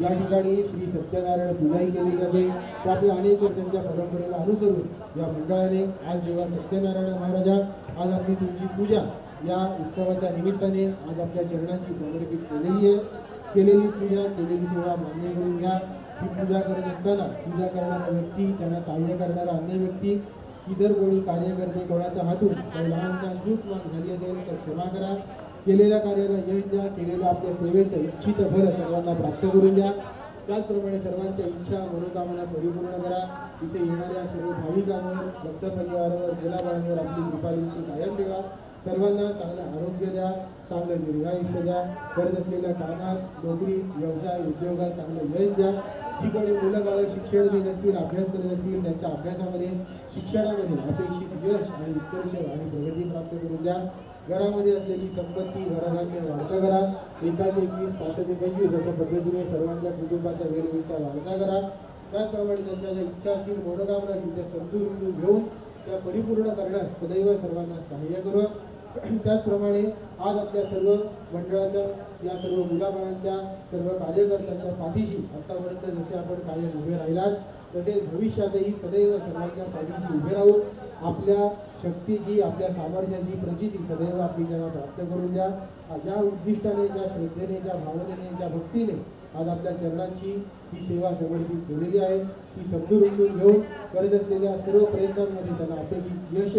S1: या ठिकाणी श्री सत्यनारायण पूजाही केली जाते। त्यापैकी अनेक वर्षांच्या परंपरेला अनुसरून या मंडळाने आज देवा सत्यनारायण महाराजा आज आपली तुमची पूजा या उत्सवाच्या निमित्ताने आज आपल्या चरणांची समर्पित केलेली आहे। केलेली पूजा केलेली सेवा मान्य करून घ्या। ही पूजा करत असताना पूजा करणारा व्यक्ती, त्यांना सहाय्य करणारा अन्य व्यक्ती, इतर कोणी कार्यकर्ते कोणाच्या हातून काही लहानशा चूकवान झाली असेल तर क्षमा करा। केलेल्या कार्याला यश द्या, केलेल्या आपल्या सेवेचं इच्छित फल सर्वांना प्राप्त करून द्या। त्याचप्रमाणे सर्वांच्या इच्छा मनोकामना परिपूर्ण करा। इथे येणाऱ्या सर्व भाविकांवर, भक्त परिवारावर, मुलाबाळांवर आपली कृपादृष्टी कायम ठेवा। सर्वांना चांगलं आरोग्य द्या, चांगलं दीर्घायुष्य द्या। करत असलेल्या कामात, नोकरी, व्यवसाय, उद्योगात चांगलं यश द्या। जी कोणी मुलं बाळं शिक्षण घेत असतील, अभ्यास करत असतील, त्यांच्या अभ्यासामध्ये, शिक्षणामध्ये अपेक्षित यश आणि उत्कर्ष आणि प्रगती प्राप्त करून द्या। घरामध्ये असलेली संपत्ती, घरधान्य वाढता करा। 1-21, 5-25 अशा पद्धतीने सर्वांच्या कुटुंबाचा वेळोवेळीचा वाढता करा। त्याचप्रमाणे त्यांच्या ज्या इच्छा असतील, मनोकामना असतील त्या समजून घेऊन त्या परिपूर्ण करण्यास सदैव सर्वांना सहाय्य करू। त्याचप्रमाणे आज आपल्या सर्व मंडळाच्या, या सर्व मुलाबाळांच्या, सर्व कार्यकर्त्यांच्या पाठीशी आतापर्यंत जसे आपण कायम उभे राहिलात तसेच भविष्यातही सदैव सर्वांच्या पाठीशी उभे राहून आपल्या शक्तीची, आपल्या सामर्थ्याची प्रचिती सदैव आपली त्यांना प्राप्त करून द्या। ज्या उद्दिष्टाने, ज्या श्रद्धेने, ज्या भावनेने, ज्या भक्तीने आज आपल्या चरणांची ही सेवा समर्पित केलेली आहे ती समजून घेऊन करत असलेल्या सर्व प्रयत्नांमध्ये त्यांना अपेक्षित यश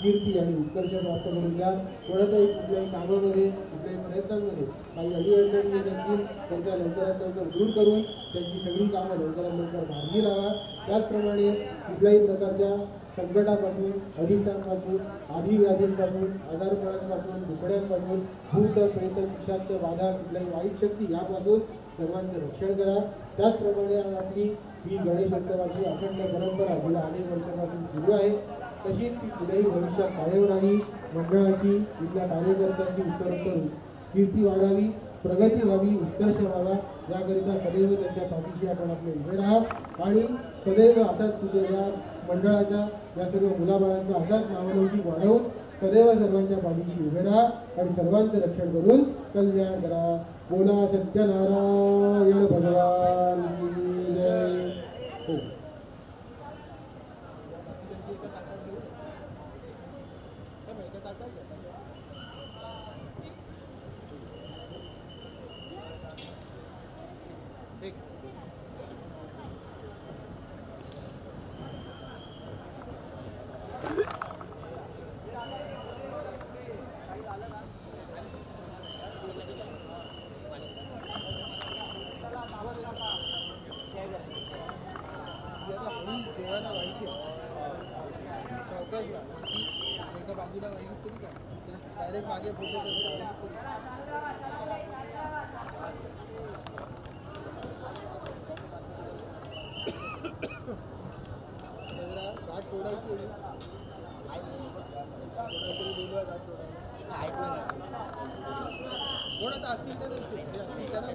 S1: कीर्ती आणि उत्कर्ष प्राप्त करून द्या. कोणाच्याही कुठल्याही कामामध्ये कुठल्याही प्रयत्नांमध्ये काही अडीअडचणी येत असतील तर त्या लवकरात लवकर दूर करून त्यांची सगळी कामं लवकरात लवकर मार्गी लावा. त्याचप्रमाणे कुठल्याही प्रकारच्या संकटापासून, अधिष्ठांपासून, आधीव्याधींपासून, आजारपणांपासून, दुखड्यांपासून, भूत प्रेत पिशाच बाधा, कुठल्याही वाईट शक्ती यापासून सर्वांचं रक्षण करा. त्याचप्रमाणे आज आपली ही गणेशोत्सवाची अखंड परंपरा गेल्या अनेक वर्षापासून सुरू आहे. तशीच ती पुढेही भविष्यात कायम राहावी. मंडळाची, इथल्या कार्यकर्त्यांची उत्तरोत्तर कीर्ती वाढावी, प्रगती व्हावी, उत्कर्ष व्हावा याकरिता सदैव त्यांच्या पाठीशी आपण आपले उभे राहा आणि सदैव असाच तुझ्या मंडळाच्या या सर्व मुलाबाळांचा असाच नावलौकिक वाढवून सदैव सर्वांच्या पाठीशी उभे राहा आणि सर्वांचं रक्षण करून कल्याण करा. बोला सत्यनारायण भगवान की जय. हो.
S3: देवाला व्हायचे चौकश एका बाजूला व्हायची तरी काय डायरेक्ट मागे फोटो गाठ सोडायची कोणातरी बोलूया गाठ सोडायला कोणात असतील तर त्यांना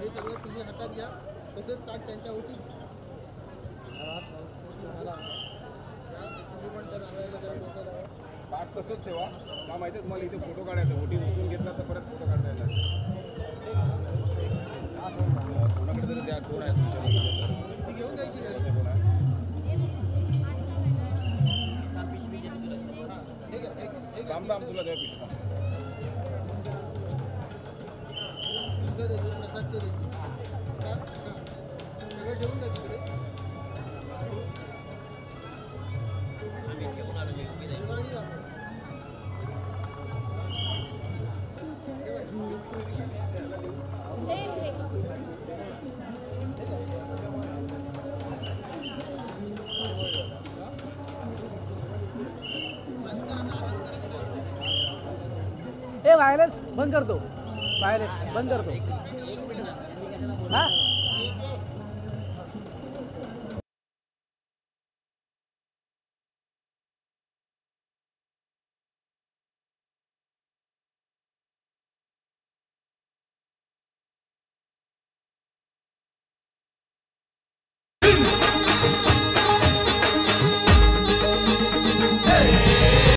S3: हे सगळं तुम्ही हातात घ्या. तसंच ताट त्यांच्या ओटी तुम्ही पण त्या नावायला जरा डोकं लावा.
S2: ताट तसंच ठेवा. का माहिती आहे तुम्हाला इथे फोटो काढायचा ओटी उठून घेतला तर परत फोटो काढता येतात. कोणाकडे तरी द्या. कोण आहे तुमच्या
S3: ती घेऊन जायची घरी.
S2: काम दाम तुला द्या पिशवा.
S3: प्रसाद ते देते सगळं ठेवून द्या तिकडे.
S7: वायरस बंद करतो. वायरस बंद करतो. हाँ